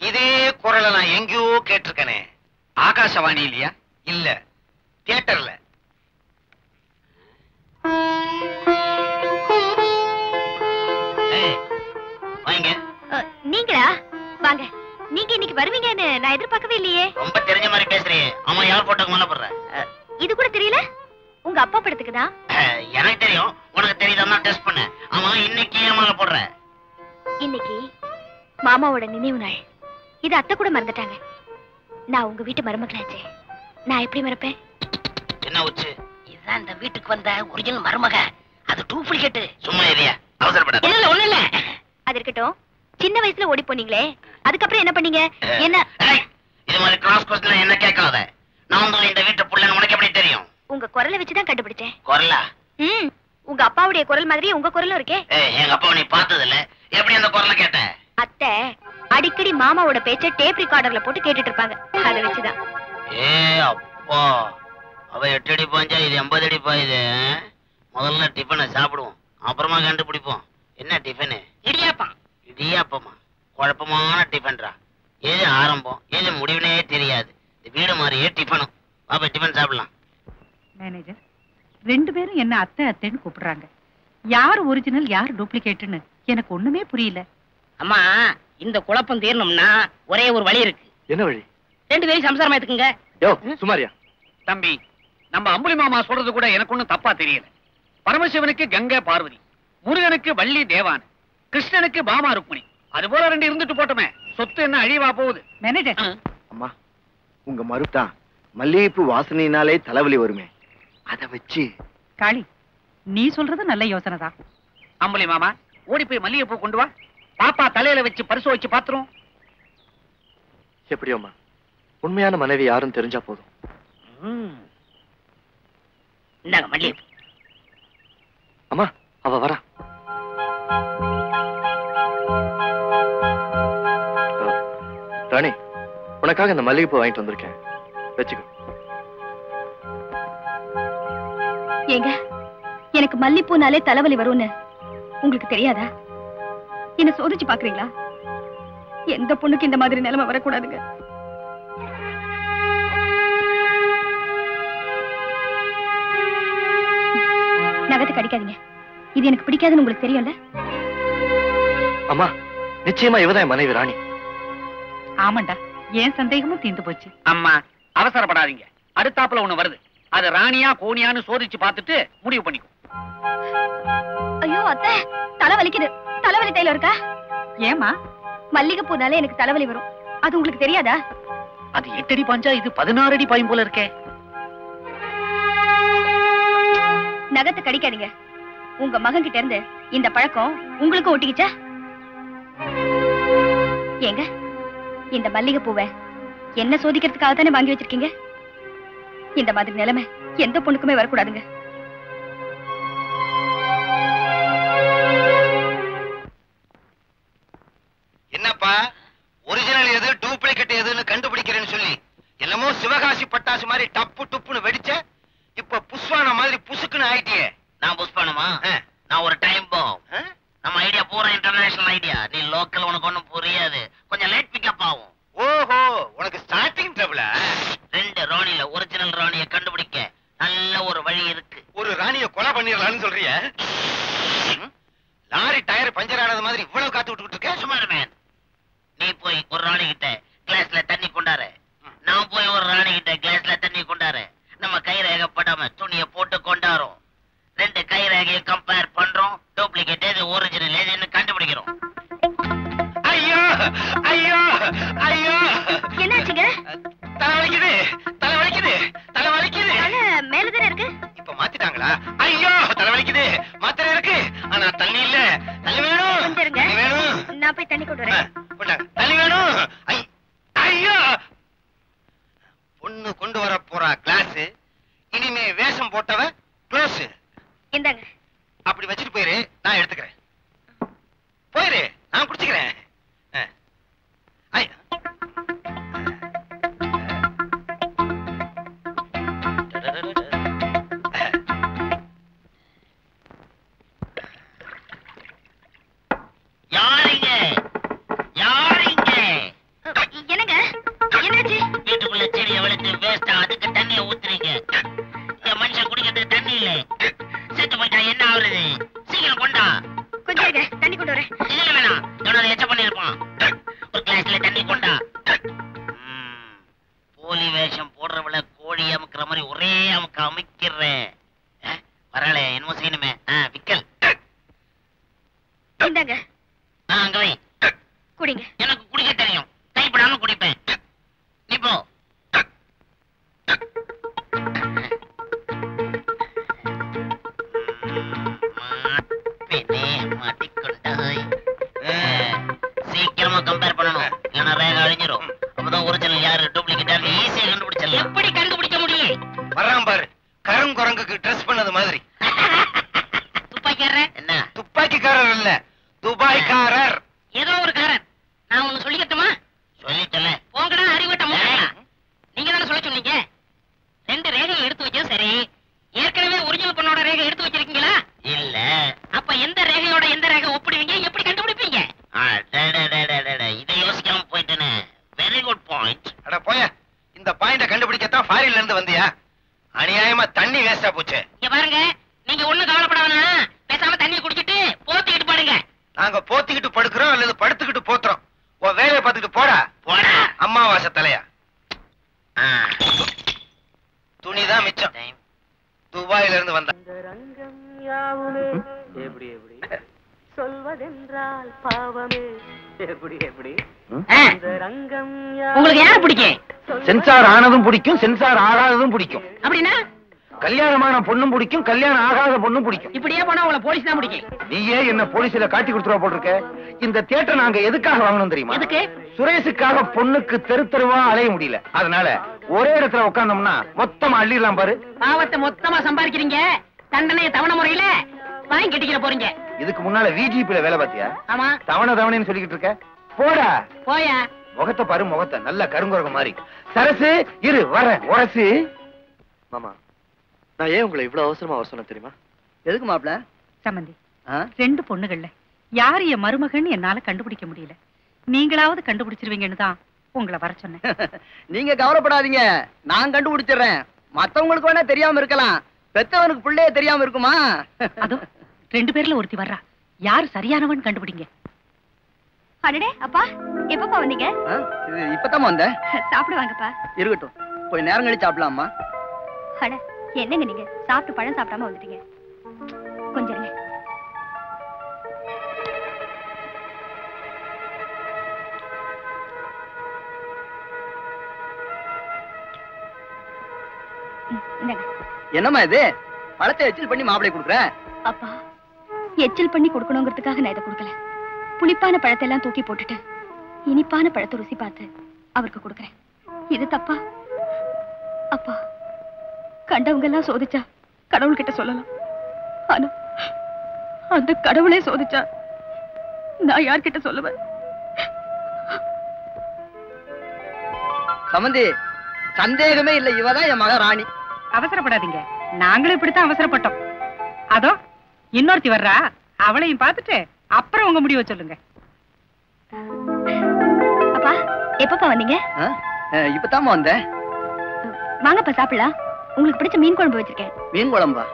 C: இதே குரலை நான் எங்கேயோ கேட்டிருக்கேனே.
A: ஆகாசவாணி இல்லையா?
C: இல்ல, தியேட்டர்ல.
I: வாங்க.
B: நீங்களா? வாங்க. நீங்க இன்னைக்கு வருவீங்கன்னு நான் எதிர்பார்க்கவே இல்லையே.
I: ரொம்ப தெரிஞ்ச மாதிரி பேசுறீங்க. ஆமா, யார் போட்டோக்கு மேல போடுற?
B: இது கூட தெரியல? உங்க அப்பா படத்துக்கு தான்.
I: எனக்கு தெரியும், உனக்கு தெரியுதா? டெஸ்ட் பண்ண. ஆமா, இன்னைக்கு ஏன் மேல போடுற?
B: இன்னைக்கு மாமாவோட நினைவு நாள். இது அத்தை கூட மறந்துட்டாங்க. நான் உங்க வீட்டு மருமகளாச்சே, நான் எப்படி மறப்பேன்?
I: என்ன உச்சு?
H: இதுதான் இந்த வீட்டுக்கு வந்த ஒரிஜினல் மருமக. அது டூப்ளிகேட்.
I: சும்மா ஏரியா, அவசரப்படாத.
H: இல்ல ஒண்ணு இல்ல.
B: அது இருக்கட்டும். சின்ன வயசுல ஓடி போனீங்களே, அதுக்கப்புறம் என்ன பண்ணீங்க? என்ன?
I: இது மாதிரி கிராஸ் கொஸ்டின் என்ன கேட்காத. நான் தான் இந்த வீட்டு புள்ளன்னு உனக்கு எப்படி தெரியும்?
B: உங்க குரலை வச்சுதான் கண்டுபிடிச்சேன்.
I: குரலா?
B: உங்க அப்பாவுடைய குரல் மாதிரி உங்க குரலும் இருக்கே.
I: எங்க அப்பாவை நீ பார்த்தது இல்ல, எப்படி அந்த குரலை கேட்ட?
B: அத்தை அடிக்கடி மாமாவோட பேச்ச டேப் ரெக்கார்டர்ல போட்டு கேட்டுட்டு இருப்பாங்க. அதை வச்சுதான்.
I: அப்பா, அவ 8 அடி பாஞ்சா, இது 80 அடி பாயுது. முதல்ல டிஃபனை சாப்பிடுவோம், அப்புறமா கண்டுபிடிப்போம். என்ன டிஃபனு?
H: இடியாப்பம்.
I: இடியாப்பமா? குழப்பமான டிஃபன்ரா. எது ஆரம்பம் எது முடிவுனே தெரியாது. இந்த வீடு மாதிரியே டிஃபனும். பாப்பா, டிஃபன் சாப்பிடலாம்.
D: மேனேஜர் 2 பேரும் என்ன அத்தை அத்தைன்னு கூப்பிடுறாங்க. யார் ஒரிஜினல் யார் டூப்ளிகேட்னு எனக்கு ஒண்ணுமே புரியல.
H: அம்மா, இந்த குழப்பம் தீரணும்னா ஒரே ஒரு வழி இருக்கு.
E: என்ன வழி?
H: 2 பேரும் சம்சாரமா எடுத்துக்கங்க.
E: யோ சுமாரியா.
A: தம்பி, நம்ம அம்புலி மாமா சொல்றது கூட எனக்கு ஒண்ணும் தப்பா தெரியல. பரமசிவனுக்கு கங்கை பார்வதி, முருகனுக்கு வள்ளி தேவான், கிருஷ்ணனுக்கு பாமா ருக்மிணி. அது போல 2 இருந்துட்டு போட்டோமே, சொத்து என்ன அழிவா போகுது?
D: மேனேஜர்
F: அம்மா, உங்க மருதான் மல்லிகைப்பூ வாசனையினாலே தலைவலி வருமே, அத வச்சு.
D: காளி, நீ சொல்றது நல்ல யோசனை தான்.
A: அம்புலி மாமா, ஓடி போய் மல்லிகைப்பூ கொண்டு வா. பாப்பா தலையில வச்சு பரிசு வச்சு பாத்துரும்.
E: எப்படியோமா, உண்மையான மனைவி யாரும் தெரிஞ்சா போதும்.
H: இந்தாங்க மல்லிகைப்பூ.
E: அம்மா, அவ வரா. ராணி, உனக்காக இந்த மல்லிகைப்பூ வாங்கிட்டு வந்திருக்கேன், வச்சுக்கோ.
B: ஏங்க, எனக்கு மல்லிப்பூனாலே தலைவலி வரும்னு உங்களுக்கு தெரியாதா? என்ன சோதிச்சு பாக்குறீங்களா? எந்த பொண்ணுக்கு இந்த மாதிரி நிலைமை வரக்கூடாதுங்க. நகத்தை கடிக்காதீங்க. இது எனக்கு பிடிக்காதுன்னு உங்களுக்கு தெரியும்ல?
E: அம்மா, நிச்சயமா இவதான் மனைவி ராணி.
D: ஆமாண்டா, ஏன் சந்தேகமும் தீர்ந்து போச்சு.
A: அம்மா, அவசரப்படாதீங்க. அடுத்தாப்புல ஒண்ணு வருது. அது ராணியா கோணியான்னு சோதிச்சு பார்த்துட்டு முடிவு பண்ணிக்கும்.
B: ஐயோ அத்தை, தலை வலிக்குது. தலைவலி தைலம் இருக்கா?
D: ஏமா?
B: மல்லிகைப்பூனாலே எனக்கு தலைவலி வரும். அது உங்களுக்கு தெரியாதா?
A: அது 8 அடி பாஞ்சா, இது 16 அடி பாயும் போல இருக்கே.
B: நகத்தை கடிக்காதீங்க. உங்க மகன் கிட்ட இருந்து இந்த பழக்கம் உங்களுக்கும் ஒட்டிக்கிச்சா? ஏங்க, இந்த மல்லிகைப்பூவை என்ன சோதிக்கிறதுக்காக தானே வாங்கி வச்சிருக்கீங்க? இந்த மாதிரி நிலைமை எந்த பொண்ணுக்குமே வரக்கூடாதுங்க.
C: என்னப்பா, ஒரிஜினல் எது டூப்ளிகேட் எதுன்னு கண்டுபிடிக்கிறேன்னு சொல்லி என்னமோ சிவகாசி பட்டாசு மாதிரி டப்பு டுப்புன்னு வெடிச்ச. இப்ப புஷ்வான மாதிரி புசுக்குன்னு ஆயிட்டியே.
I: நான் புஷ் பண்ணுமா? நான் ஒரு டைம் பாம். நம்ம ஐடியா பூரா இன்டர்நேஷனல் ஐடியா. நீ லோக்கல், உனக்கு ஒண்ணும் புரியாது. கொஞ்சம் லேட் பிக்கப் ஆகும்.
C: ஓஹோ, உனக்கு ஸ்டார்டிங் ட்ரபிளா?
I: 2 ராணில ஒரிஜினல் ராணிய கண்டுபிடிக்க நல்ல ஒரு வழி இருக்கு.
C: ஒரு ராணிய கொலை பண்ணிடலாம்னு சொல்றிய? லாரி டயர் பஞ்சர் ஆனது மாதிரி இவ்வளவு காத்து விட்டுக்கிட்டு இருக்க?
I: சுமார் மேன், நீ போய் ஒரு ராணி கிட்ட கிளாஸ்ல தண்ணி கொண்டாரு. நான் போய் ஒரு ராணி கிட்ட கிளாஸ்ல தண்ணி கொண்டாரு. நம்ம கை ரேகை படாம துணிய போட்டு கொண்டாரோம். 2 கை ரேகையை கம்பேர் பண்றோம். டூப்ளிகேட் எது ஒரிஜினல் எதுன்னு கண்டுபிடிக்கிறோம்.
C: ஐயோ ஐயோ ஐயோ,
B: என்னாச்சுங்க?
C: தலை வலிக்குது, தலை வலிக்குது, தலை வலிக்குது.
B: மேலதானே இருக்கு.
C: இப்ப மாத்திட்டாங்களா? ஐயோ, தலை வலிக்குது. மாத்திரை இருக்கு, ஆனா தண்ணி இல்ல. தண்ணி வேணும்,
B: கொஞ்சம் இருங்க.
C: தண்ணி வேணும்.
B: நான் போய் தண்ணி கொண்டு வரேன்.
C: கொண்டாங்க, தண்ணி வேணும். ரோஸ்
B: இந்தாங்க.
C: அப்படி வச்சுட்டு போயிரு, நான் எடுத்துக்கிறேன். போயிரு, நான் குடிச்சுக்கிறேன்.
I: யாரிங்க யாரிங்க?
B: என்னங்க என்னாச்சு?
I: வீட்டுக்குள்ள செடியை வளர்த்து வேஸ்டா அதுக்கு தண்ணியை ஊத்துறீங்க. என் மனுஷன் குடிக்கிறதுக்கு தண்ணி இல்ல, செத்து போயிட்டா என்ன ஆகுறது? சீக்கிரம் கொண்டா.
B: கொஞ்சம் இருங்க, தண்ணி கொண்டு வரேன்.
I: இல்ல வேணாம், எவ்வளவு எச்ச பண்ணிருப்பான். ஒரு கிளாஸ்ல தண்ணி கொண்டா. போலி வேஷம் போடுறவள கோழி அமுக்குற மாதிரி ஒரே அமுக்க அமைக்கிறேன். வரல என்னமோ செய்யணுமே. விக்கல்
B: இந்தாங்க.
I: அங்க வை.
B: குடிங்க.
I: எனக்கு குடிக்க தெரியும், கைப்படாம குடிப்பேன். நீ போ. சீக்கிரமா கம்பேர் பண்ணணும், இல்லைன்னா ரேகை அழிஞ்சிரும். அப்பதான் ஒரிஜினல் யாரு டூப்ளிகேட் யாரு ஈஸியா கண்டுபிடிச்சிடலாம். எப்படி கண்டுபிடிக்க முடியும்?
C: வர்றான் பாரு, கருங்குரங்குக்கு ட்ரெஸ் பண்ணது மாதிரி.
I: துப்பாக்கிக்காரர் என்ன?
C: துப்பாக்கிக்காரர் இல்ல, துபாய்க்காரர்.
I: ஏதோ ஒரு காரர். நான் ஒண்ணு சொல்லிக்கட்டுமா? சொல்லிட்டல. போங்கடா அறிவட்ட. நீங்க தானே சொல்ல சொன்னீங்க. 2 ரேகை எடுத்து வச்சது சரி, ஏற்கனவே ஒரிஜினல் பொண்ணோட ரேகை எடுத்து வச்சிருக்கீங்களா? இல்ல. அப்ப எந்த ரேகையோட எந்த ரேகை ஒப்பிடுவீங்க, எப்படி கண்டுபிடிப்பீங்க? இதை யோசிக்காம போயிட்டேனே. Very good point.
C: அட போய, இந்த பாயிண்ட கண்டுபிடிக்கத்தான் ஃபாரின்ல இருந்து வந்தியா? அநியாயமா தண்ணி வேஸ்டா போச்சு.
I: இங்க பாருங்க, நீங்க ஒண்ணும் கவலைப்படாதா, பேசாம தண்ணியை குடிச்சிட்டு போத்திக்கிட்டு பாடுங்க.
C: நாங்க போத்திக்கிட்டு படுக்கிறோம் அல்லது படுத்துக்கிட்டு போத்துறோம். உன் வேலையை பார்த்துக்கிட்டு போடா.
I: போடா
C: அம்மாவாசை தலையா. துணிதான் மிச்சம். துபாயில இருந்து வந்த
D: சொல்வதென்றால் பாவமே எப்படி எப்படி
H: உங்களுக்கு யார பிடிக்கும்?
A: சென்சார் ஆனதும் பிடிக்கும், சென்சார் ஆகாததும் பிடிக்கும்.
H: அப்படின்னா
A: கல்யாணமான பொண்ணும் பிடிக்கும், கல்யாணம் ஆகாத பொண்ணும் பிடிக்கும்.
H: இப்படியே போனா உங்களை போலீஸ் தான் பிடிக்கும்.
A: நீயே என்ன போலீஸ்ல காட்டி கொடுத்துருவா போட்டிருக்க. இந்த தியேட்டர் நாங்க எதுக்காக வாங்கணும் தெரியுமா?
H: எதுக்கு?
A: சுரேஷுக்காக பொண்ணுக்கு தெரு தெருவா அலைய முடியல, அதனால ஒரே இடத்துல உட்கார்ந்தோம்னா மொத்தமா அள்ளிடலாம் பாரு.
H: பாவத்தை மொத்தமா சம்பாதிக்கிறீங்க, தண்டனையை தவணை முறையில வாங்கி கட்டிக்கிற போறீங்க.
A: இதுக்கு முன்னால விஜிபில வேலை பார்த்தியா?
H: ஆமா.
A: தவணைன்னு சொல்லிக்கிட்டு இருக்க. போடா
H: போயா.
A: முகத்தை பாரு, முகத்தை நல்ல கருங்குரங்க மாதிரி. சரசு இரு வர உரசு.
E: மாமா, நான் ஏன் உங்களை இவ்வளவு அவசரமா வர சொன்னேன் தெரியுமா?
G: எதுக்கு மாப்ள?
D: சம்பந்தி, 2 பொண்ணுகள்ல யாரு என் மருமகன்னு என்னால கண்டுபிடிக்க முடியல. நீங்களாவது கண்டுபிடிச்சிருவீங்கன்னு தான் உங்களை வர சொன்னேன்.
G: நீங்க கவலைப்படாதீங்க, நான் கண்டுபிடிச்சிடுறேன். மத்தவங்களுக்கு வேணா தெரியாம இருக்கலாம், பெத்தவனுக்கு பிள்ளையே தெரியாம இருக்குமா?
D: அதுவும் 2 பேர்ல ஒருத்தி வர்றா, யாரு சரியானவன் கண்டுபிடிங்க.
B: அடடே அப்பா, எப்பப்பா வந்தீங்க?
G: இப்பதான் வந்தேன்.
B: சாப்பிடுவாங்கப்பா.
G: இருக்கட்டும், போய் நேரம் கழிச்சு சாப்பிடலாமா?
B: அட என்னங்க நீங்க சாப்பிட்டு பழம் சாப்பிடாம வந்துட்டீங்க. கொஞ்சம் இருங்க.
G: என்னம்மா இது? பழத்தை எச்சில் பண்ணி மாப்பிளை கொடுக்குற?
B: அப்பா, எச்சில் பண்ணி கொடுக்கணுங்கிறதுக்காக நான் இதை கொடுக்கல. புளிப்பான பழத்தை எல்லாம் தூக்கி போட்டுட்டு இனிப்பான பழத்தை ருசி பார்த்து அவருக்கு கொடுக்கறேன். இது தப்பா? அப்பா, கண்டவங்க எல்லாம் சோதிச்சா கடவுள் கிட்ட சொல்லலாம், ஆனா அந்த கடவுளே சோதிச்சா நான் யார்கிட்ட சொல்லுவேன்?
G: சம்பந்தி, சந்தேகமே இல்லை, இவதான் என் மக ராணி.
D: அவசரப்படாதீங்க, நாங்களும் இப்படித்தான் அவசரப்பட்டோம். அதோ இன்னொருத்தி வர்றா, அவளையும் பார்த்துட்டு அப்புறம் உங்க முடிவை சொல்லுங்க.
B: அப்பா, எப்பப்பா வந்தீங்க?
G: இப்பதாம்மா வந்தேன்.
B: வாங்கப்பா சாப்பிடலாம். உங்களுக்கு பிடிச்ச மீன் குழம்பு வச்சிருக்கேன்.
G: மீன் குழம்பா?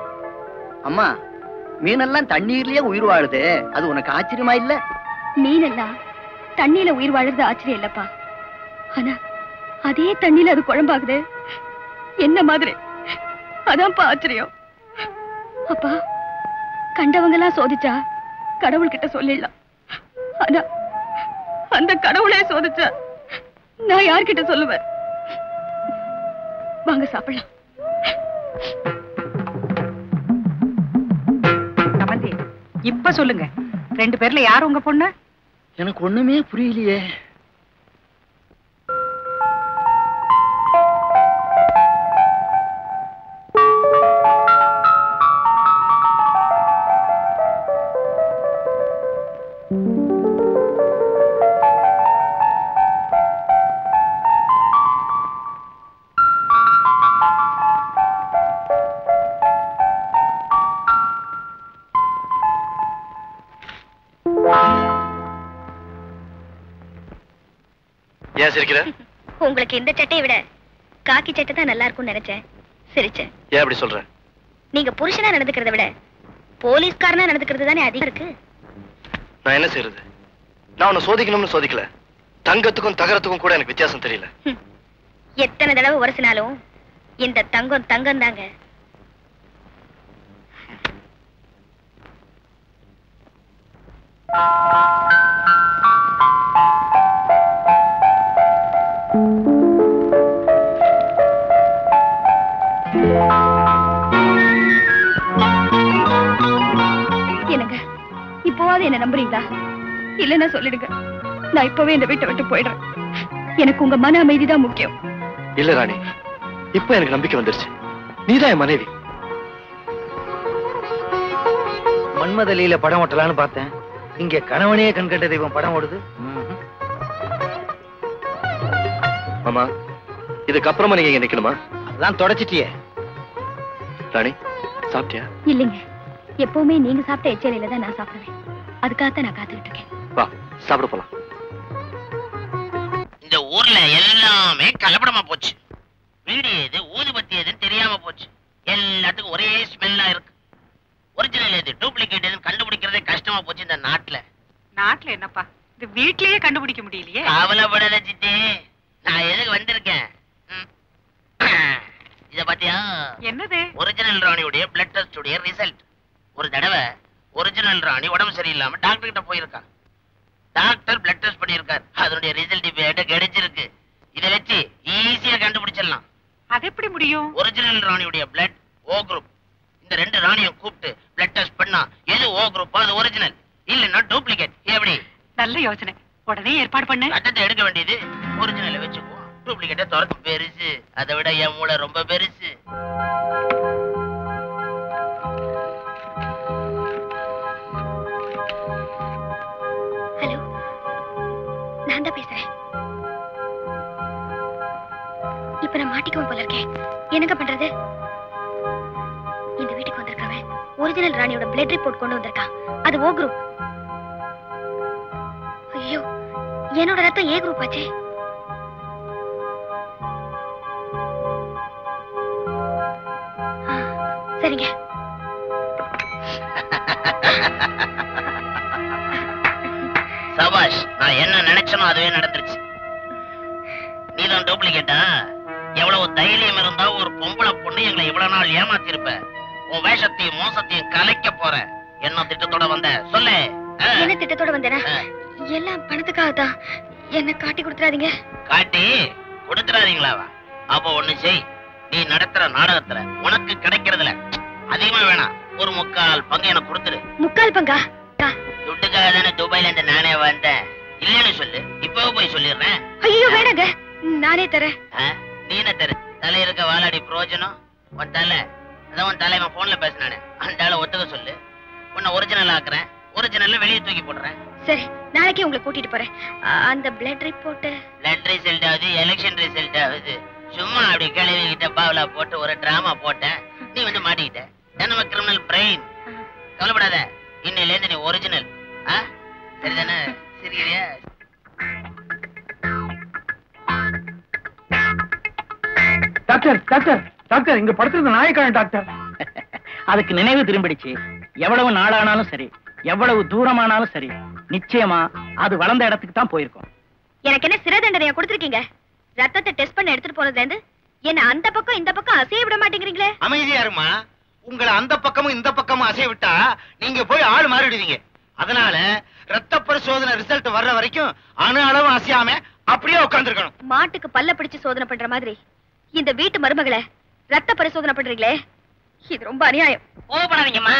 G: அம்மா, மீனெல்லாம் தண்ணீர்லயே உயிர் வாழுது, அது உனக்கு ஆச்சரியமா இல்ல?
B: மீன் எல்லாம் தண்ணியில உயிர் வாழுறது ஆச்சரியம் இல்லப்பா, ஆனா அதே தண்ணியில அது குழம்பாகுது என்ன மாதிரி, அதான்ப்பா ஆச்சரியம். அப்பா, கண்டவங்க எல்லாம் சோதிச்சா கடவுள் கிட்ட சொல்லிடலாம், ஆனா அந்த கடவுளே சோதிச்சா நான் யார்கிட்ட சொல்லுவேன்? வாங்க சாப்பிடலாம்.
D: சம்பந்தி, இப்ப சொல்லுங்க, 2 பேர்ல யார் உங்க பொண்ணு?
G: எனக்கு ஒண்ணுமே புரியலையே.
E: ஏன் சிரிக்கிற?
B: உங்களுக்கு இந்த சட்டையை விட காக்கி சட்டை தான் நல்லா இருக்கும்னு நினைச்சேன், சிரிச்சேன்.
E: ஏன் அப்படி சொல்ற?
B: நீங்க புருஷனா நடந்துக்கிறத விட போலீஸ்காரனா நடந்துக்கிறது தானே அதிகம் இருக்கு.
E: நான் என்ன செய்யறது? நான் உன்னை சோதிக்கணும்னு சோதிக்கல. தங்கத்துக்கும் தகரத்துக்கும் கூட எனக்கு வித்தியாசம் தெரியல.
B: எத்தனை தடவை உரசினாலும் இந்த தங்கம் தங்கம் தாங்க. என்னங்க, இப்போவாது என்ன நம்புறீங்களா? இல்லன்னா சொல்லிடுங்க, நான் இப்பவே இந்த வீட்டை விட்டு போயிடுறேன். எனக்கு உங்க மன அமைதிதான் முக்கியம்.
E: இல்ல ராணி, இப்ப எனக்கு நம்பிக்கை வந்துருச்சு. நீதான் என் மனைவி.
F: மன்மதலியில படம் ஓட்டலான்னு பார்த்தேன். இங்க கணவனே கண்கண்ட தெய்வம் படம் ஓடுது.
E: ஆமா, இதுக்கப்புறமா நீங்க இங்க நிக்கணுமா?
F: அதான் தொடச்சிட்டியே.
E: ராணி, சாப்பிட்டியா?
B: இல்லைங்க, எப்பவுமே நீங்க சாப்பிட்ட எச்சரியில தான் நான் சாப்பிடுவேன். அதுக்காகத்தான் நான் காத்துக்கிட்டு இருக்கேன்.
E: வா, சாப்பிட போலாம்.
I: இந்த ஊர்ல எல்லாமே கலப்படமா போச்சு. வீடு எது ஊதுபத்தி எதுன்னு தெரியாம போச்சு. எல்லாத்துக்கும் ஒரே ஸ்மெல்லா இருக்கு. ஒரிஜினல் எது டூப்ளிகேட் எதுன்னு கண்டுபிடிக்கிறதே கஷ்டமா போச்சு இந்த நாட்டுல.
D: நாட்டுல என்னப்பா, இந்த வீட்லயே கண்டுபிடிக்க முடியலையே.
I: கவலைப்படாத சித்தி, நான் எதுக்கு வந்திருக்கேன். இத பாத்தியா?
D: என்னது?
I: ஒரிஜினல் ராணியுடைய பிளட் டெஸ்ட் உடைய ரிசல்ட். ஒரு தடவை ஒரிஜினல் ராணி உடம்பு சரியில்லாம டாக்டர் கிட்ட போயிருக்கா. டாக்டர் பிளட் டெஸ்ட் பண்ணியிருக்கார். அதனுடைய ரிசல்ட் இப்ப என்கிட்ட கிடைச்சிருக்கு. இதை வச்சு ஈஸியா கண்டுபிடிச்சிடலாம்.
D: அது எப்படி முடியும்?
I: ஒரிஜினல் ராணியுடைய பிளட் ஓ குரூப். இந்த ரெண்டு ராணியும் கூப்பிட்டு பிளட் டெஸ்ட் பண்ணா எது ஓ குரூப் அது ஒரிஜினல், இல்லன்னா டூப்ளிகேட். எப்படி?
D: நல்ல யோசனை, உடனே ஏற்பாடு பண்ணு.
I: ரத்தத்தை எடுக்க வேண்டியது ஒரிஜினலை வச்சுக்குவோம். டூப்ளிகேட்டை துரத்து பெருசு. அதை விட என் மூளை ரொம்ப பெருசு.
B: ஹலோ, நான் தான் பேசுறேன். இப்ப நான் மாட்டிக்குவேன் போல இருக்கேன். என்னங்க பண்றது? இந்த வீட்டுக்கு வந்திருக்கவன் ஒரிஜினல் ராணியோட பிளட் ரிப்போர்ட் கொண்டு வந்திருக்கான். அது ஓ குரூப். ஐயோ, என்னோட ரத்தம் ஏ குரூப் ஆச்சே. சரிங்க.
I: சபாஷ், நான் என்ன நினைச்சனோ அதுவே நடந்துருச்சு. நீதான் டூப்ளிகேட்டா? எவ்வளவு தைரியம் இருந்தா ஒரு பொம்பளை பொண்ணு எங்களை இவ்வளவு நாள் ஏமாத்திருப்ப. உன் வேஷத்தையும் மோசத்தையும் கலைக்க போற. என்ன திட்டத்தோட வந்த சொல்லு.
B: என்ன திட்டத்தோட வந்தேனா? எல்லாம் பணத்துக்காக தான். என்ன காட்டி கொடுத்துறாதீங்க.
I: காட்டி கொடுத்துறாதீங்களாவா? அப்போ ஒண்ணு செய். நீ நடத்துற நாடகத்துல உனக்கு கிடைக்கிறதுல அதிகமா வேணாம், ஒரு 3/4 பங்கு எனக்கு கொடுத்துரு.
B: 3/4 பங்கா?
I: துட்டுக்காக தானே துபாயில இருந்து நானே வந்தேன். இல்லன்னு சொல்லு, இப்பவே போய் சொல்லிடுறேன்.
B: ஐயோ வேணாங்க, நானே தரேன்.
I: நீன தரு. தலை இருக்க வாலாடி பிரயோஜனம். உன் தலை அதான் உன் தலைவன் போன்ல பேசினானே, அந்த ஆளை ஒத்துக்க சொல்லு. உன்னை ஒரிஜினல் ஆக்குறேன். ஒரிஜினல்ல வெளியே தூக்கி போடுறேன்.
B: சரி, நாளைக்கே உங்களை கூட்டிட்டு போறேன். அந்த பிளட் ரிப்போர்ட்
I: ரிசல்ட் ஆகுது, எலெக்ஷன் ரிசல்ட் ஆகுது. சும்மா அப்படி கேள்வி கிட்ட பாவலா போட்டு ஒரு டிராமா போட்டேன். நீ வந்து மாட்டிக்கிட்ட. நம்ம கிரிமினல் பிரெயின். கவலைப்படாத, இன்னையில இருந்து நீ ஒரிஜினல். சரிதானே? சரியா?
J: டாக்டர் டாக்டர் டாக்டர், இங்க படுத்திருந்த நாயக்கான டாக்டர்.
G: அதுக்கு நினைவு திரும்பிடுச்சு. எவ்வளவு நாளானாலும் சரி, எவ்வளவு தூரமானாலும் சரி, நிச்சயமா அது வளர்ந்த இடத்துக்கு தான் போயிருக்கும்.
B: எனக்கு என்ன சிறை தண்டனையா கொடுத்திருக்கீங்க? ரத்தத்தை டெஸ்ட் பண்ண எடுத்துட்டு போனதுல இருந்து என்ன அந்த பக்கம் இந்த பக்கம் அசைய விட மாட்டேங்கிறீங்களே.
C: அமைதியா இருமா. உங்களை அந்த பக்கமும் இந்த பக்கமும் அசைய விட்டா நீங்க போய் ஆள் மாறிடுவீங்க. அதனால ரத்த பரிசோதனை ரிசல்ட் வர்ற வரைக்கும் அணு அளவு அசையாம அப்படியே உட்கார்ந்துருக்கணும்.
B: மாட்டுக்கு பல்ல பிடிச்சு சோதனை பண்ற மாதிரி இந்த வீட்டு மருமகளை ரத்த பரிசோதனை பண்றீங்களே, இது ரொம்ப அநியாயம்.
H: கோவப்படாதீங்கம்மா.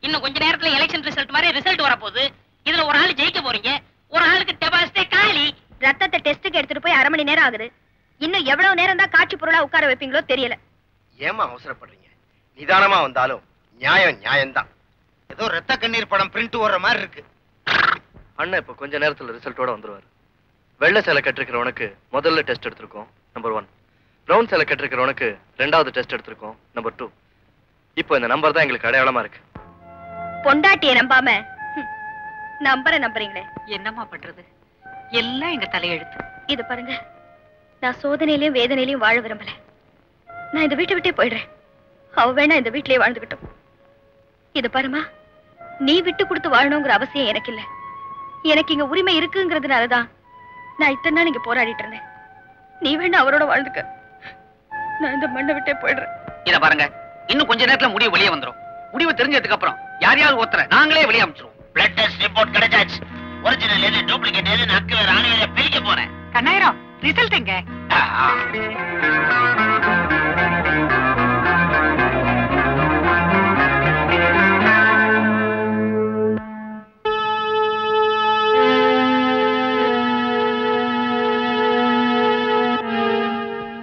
H: இன்னும் கொஞ்ச நேரத்துல எலெக்ஷன் ரிசல்ட் மாதிரி ரிசல்ட் வரப்போகுது. இதுல ஒரு ஆள் ஜெயிக்க போறீங்க, ஒரு ஆளுக்கு டெபாசிட்டே காலி.
B: ரத்தத்தை டெஸ்டுக்கு எடுத்துட்டு போய் 1/2 மணி நேரம் ஆகுது. இன்னும் எவ்வளவு நேரம் தான் காட்சி பொருளா உட்கார வைப்பீங்களோ தெரியல.
C: ஏமா அவசரப்படுறீங்க? நிதானமா வந்தாலும் நியாயம் நியாயம்தான். ஏதோ ரத்த கண்ணீர் படம் பிரிண்ட் ஓடுற மாதிரி இருக்கு.
E: அண்ணன் இப்ப கொஞ்ச நேரத்துல ரிசல்ட்டோட வந்துருவாரு. வெள்ளை சேலை கட்டிருக்கிறவனுக்கு முதல்ல டெஸ்ட் எடுத்திருக்கோம், நம்பர் 1. பிரவுன் சேலை கட்டிருக்கிறவனுக்கு 2வது டெஸ்ட் எடுத்திருக்கோம், நம்பர் 2. இப்போ இந்த நம்பர் தான் எங்களுக்கு அடையாளமா இருக்கு.
B: பொண்டாட்டியை நம்பாம நம்புறீங்களே.
D: என்னம்மா பண்றது? எல்லாம் எங்க தலையெழுத்து.
B: இது பாருங்க, நான் சோதனையிலயும் வேதனையிலயும் வாழ விரும்பல. நான் இந்த வீட்டை விட்டே போயிடுறேன். அவ வேணா இந்த வீட்டிலேயே வாழ்ந்துகிட்டோம். இது பாருமா, நீ விட்டு கொடுத்து வாழணுங்கிற அவசியம் எனக்கு இல்ல. எனக்கு இங்க உரிமை இருக்குங்கிறதுனாலதான் நான் இத்தனை நாள் இங்க போராடிட்டு இருந்தேன். நீ வேணா அவரோட வாழ்ந்துக்க. நான் இந்த மண்ணை விட்டே போயிடுறேன்.
A: இத பாருங்க, இன்னும் கொஞ்ச நேரத்துல முடிவு வெளியே வந்துரும். முடிவு தெரிஞ்சதுக்கு அப்புறம் யாரையாவது ஒருத்தர நாங்களே வெளியே அனுப்பிச்சிருவோம்.
I: பிளட் டெஸ்ட் ரிப்போர்ட் கிடைச்சாச்சு. ஒரிஜினல் எது டூப்ளிகேட் எது நக்கு வேற ஆணி வேற பிரிக்க போறேன்.
D: கண்ணாயிரம் ரிசல்ட் எங்க?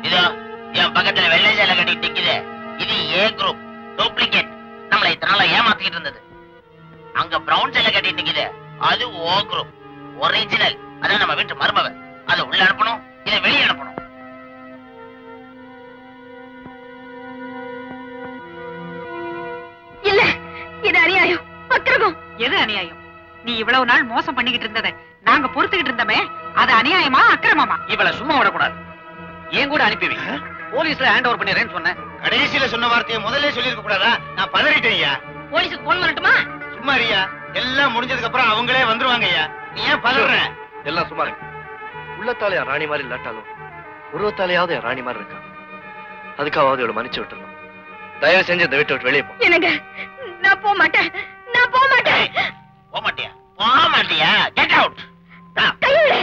I: இதோ என் பக்கத்துல வெள்ளை சேலை கட்டிட்டு நிக்குது. இது ஏ குரூப் டூப்ளிகேட். நம்மளை இத்தனை நாளா ஏமாத்திக்கிட்டு இருந்தது. அங்க பிரவுன் சேலை கட்டிட்டு நிக்குது. அது ஓ குரூப் ஒரிஜினல். அதான் நம்ம வீட்டு மருமக. அதை உள்ள அனுப்பணும், இதை வெளியே அனுப்பணும்.
B: இல்ல, இது அநியாயம், அக்கிரமம்.
D: எது அநியாயம்? நீ இவ்வளவு நாள் மோசம் பண்ணிக்கிட்டு இருந்ததை நாங்க பொறுத்துக்கிட்டு இருந்தோமே, அது அநியாயமா அக்கிரமமா?
A: இவள சும்மா விடக்கூடாது. ஏன் கூட அனுப்பி வைங்க. போலீஸ்ல ஹேண்ட் ஓவர் பண்ணிடுறேன்னு சொன்னேன்.
C: கடைசியில சொன்ன வார்த்தையை முதல்ல சொல்லிருக்க கூடாதா? நான் பதறிட்டேன் ஐயா.
H: போலீஸுக்கு போன் பண்ணட்டுமா?
C: சும்மா ஐயா, எல்லாம் முடிஞ்சதுக்கு அப்புறம் அவங்களே வந்துருவாங்க ஐயா. நீ ஏன் பதற?
E: எல்லாம் சும்மா இருக்கு. உள்ளத்தாலே என் ராணி மாதிரி இல்லாட்டாலும் உருவத்தாலேயாவது என் ராணி மாதிரி இருக்கா. அதுக்காவது இவளை மன்னிச்சு விட்டுறணும். தயவு செஞ்சு இந்த வீட்டை விட்டு வெளியே போ.
B: என்னங்க, நான் போக மாட்டேன். நான் போக மாட்டேன்.
I: போக மாட்டியா? போக மாட்டியா? Get out.
B: கையில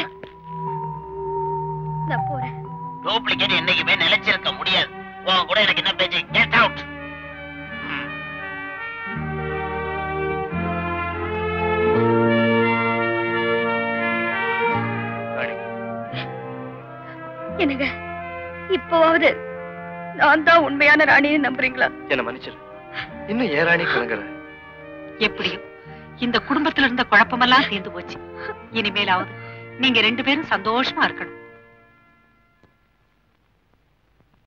B: நான் போறேன்.
I: டூப்ளிகேட் என்னைக்குமே நிலைச்சிருக்க முடியாது. உன் கூட எனக்கு என்ன பேச்சு? Get out.
B: என்னங்க, இப்போவாவது நான் தான் உண்மையான ராணின்னு நம்புறீங்களா?
E: என்ன மன்னிச்சிரு. இன்னும் ஏன் ராணி கலங்குற?
D: எப்படியும் இந்த குடும்பத்துல இருந்த குழப்பமெல்லாம் தீர்ந்து போச்சு. இனிமேலாவது நீங்க 2 பேரும் சந்தோஷமா இருக்கணும்.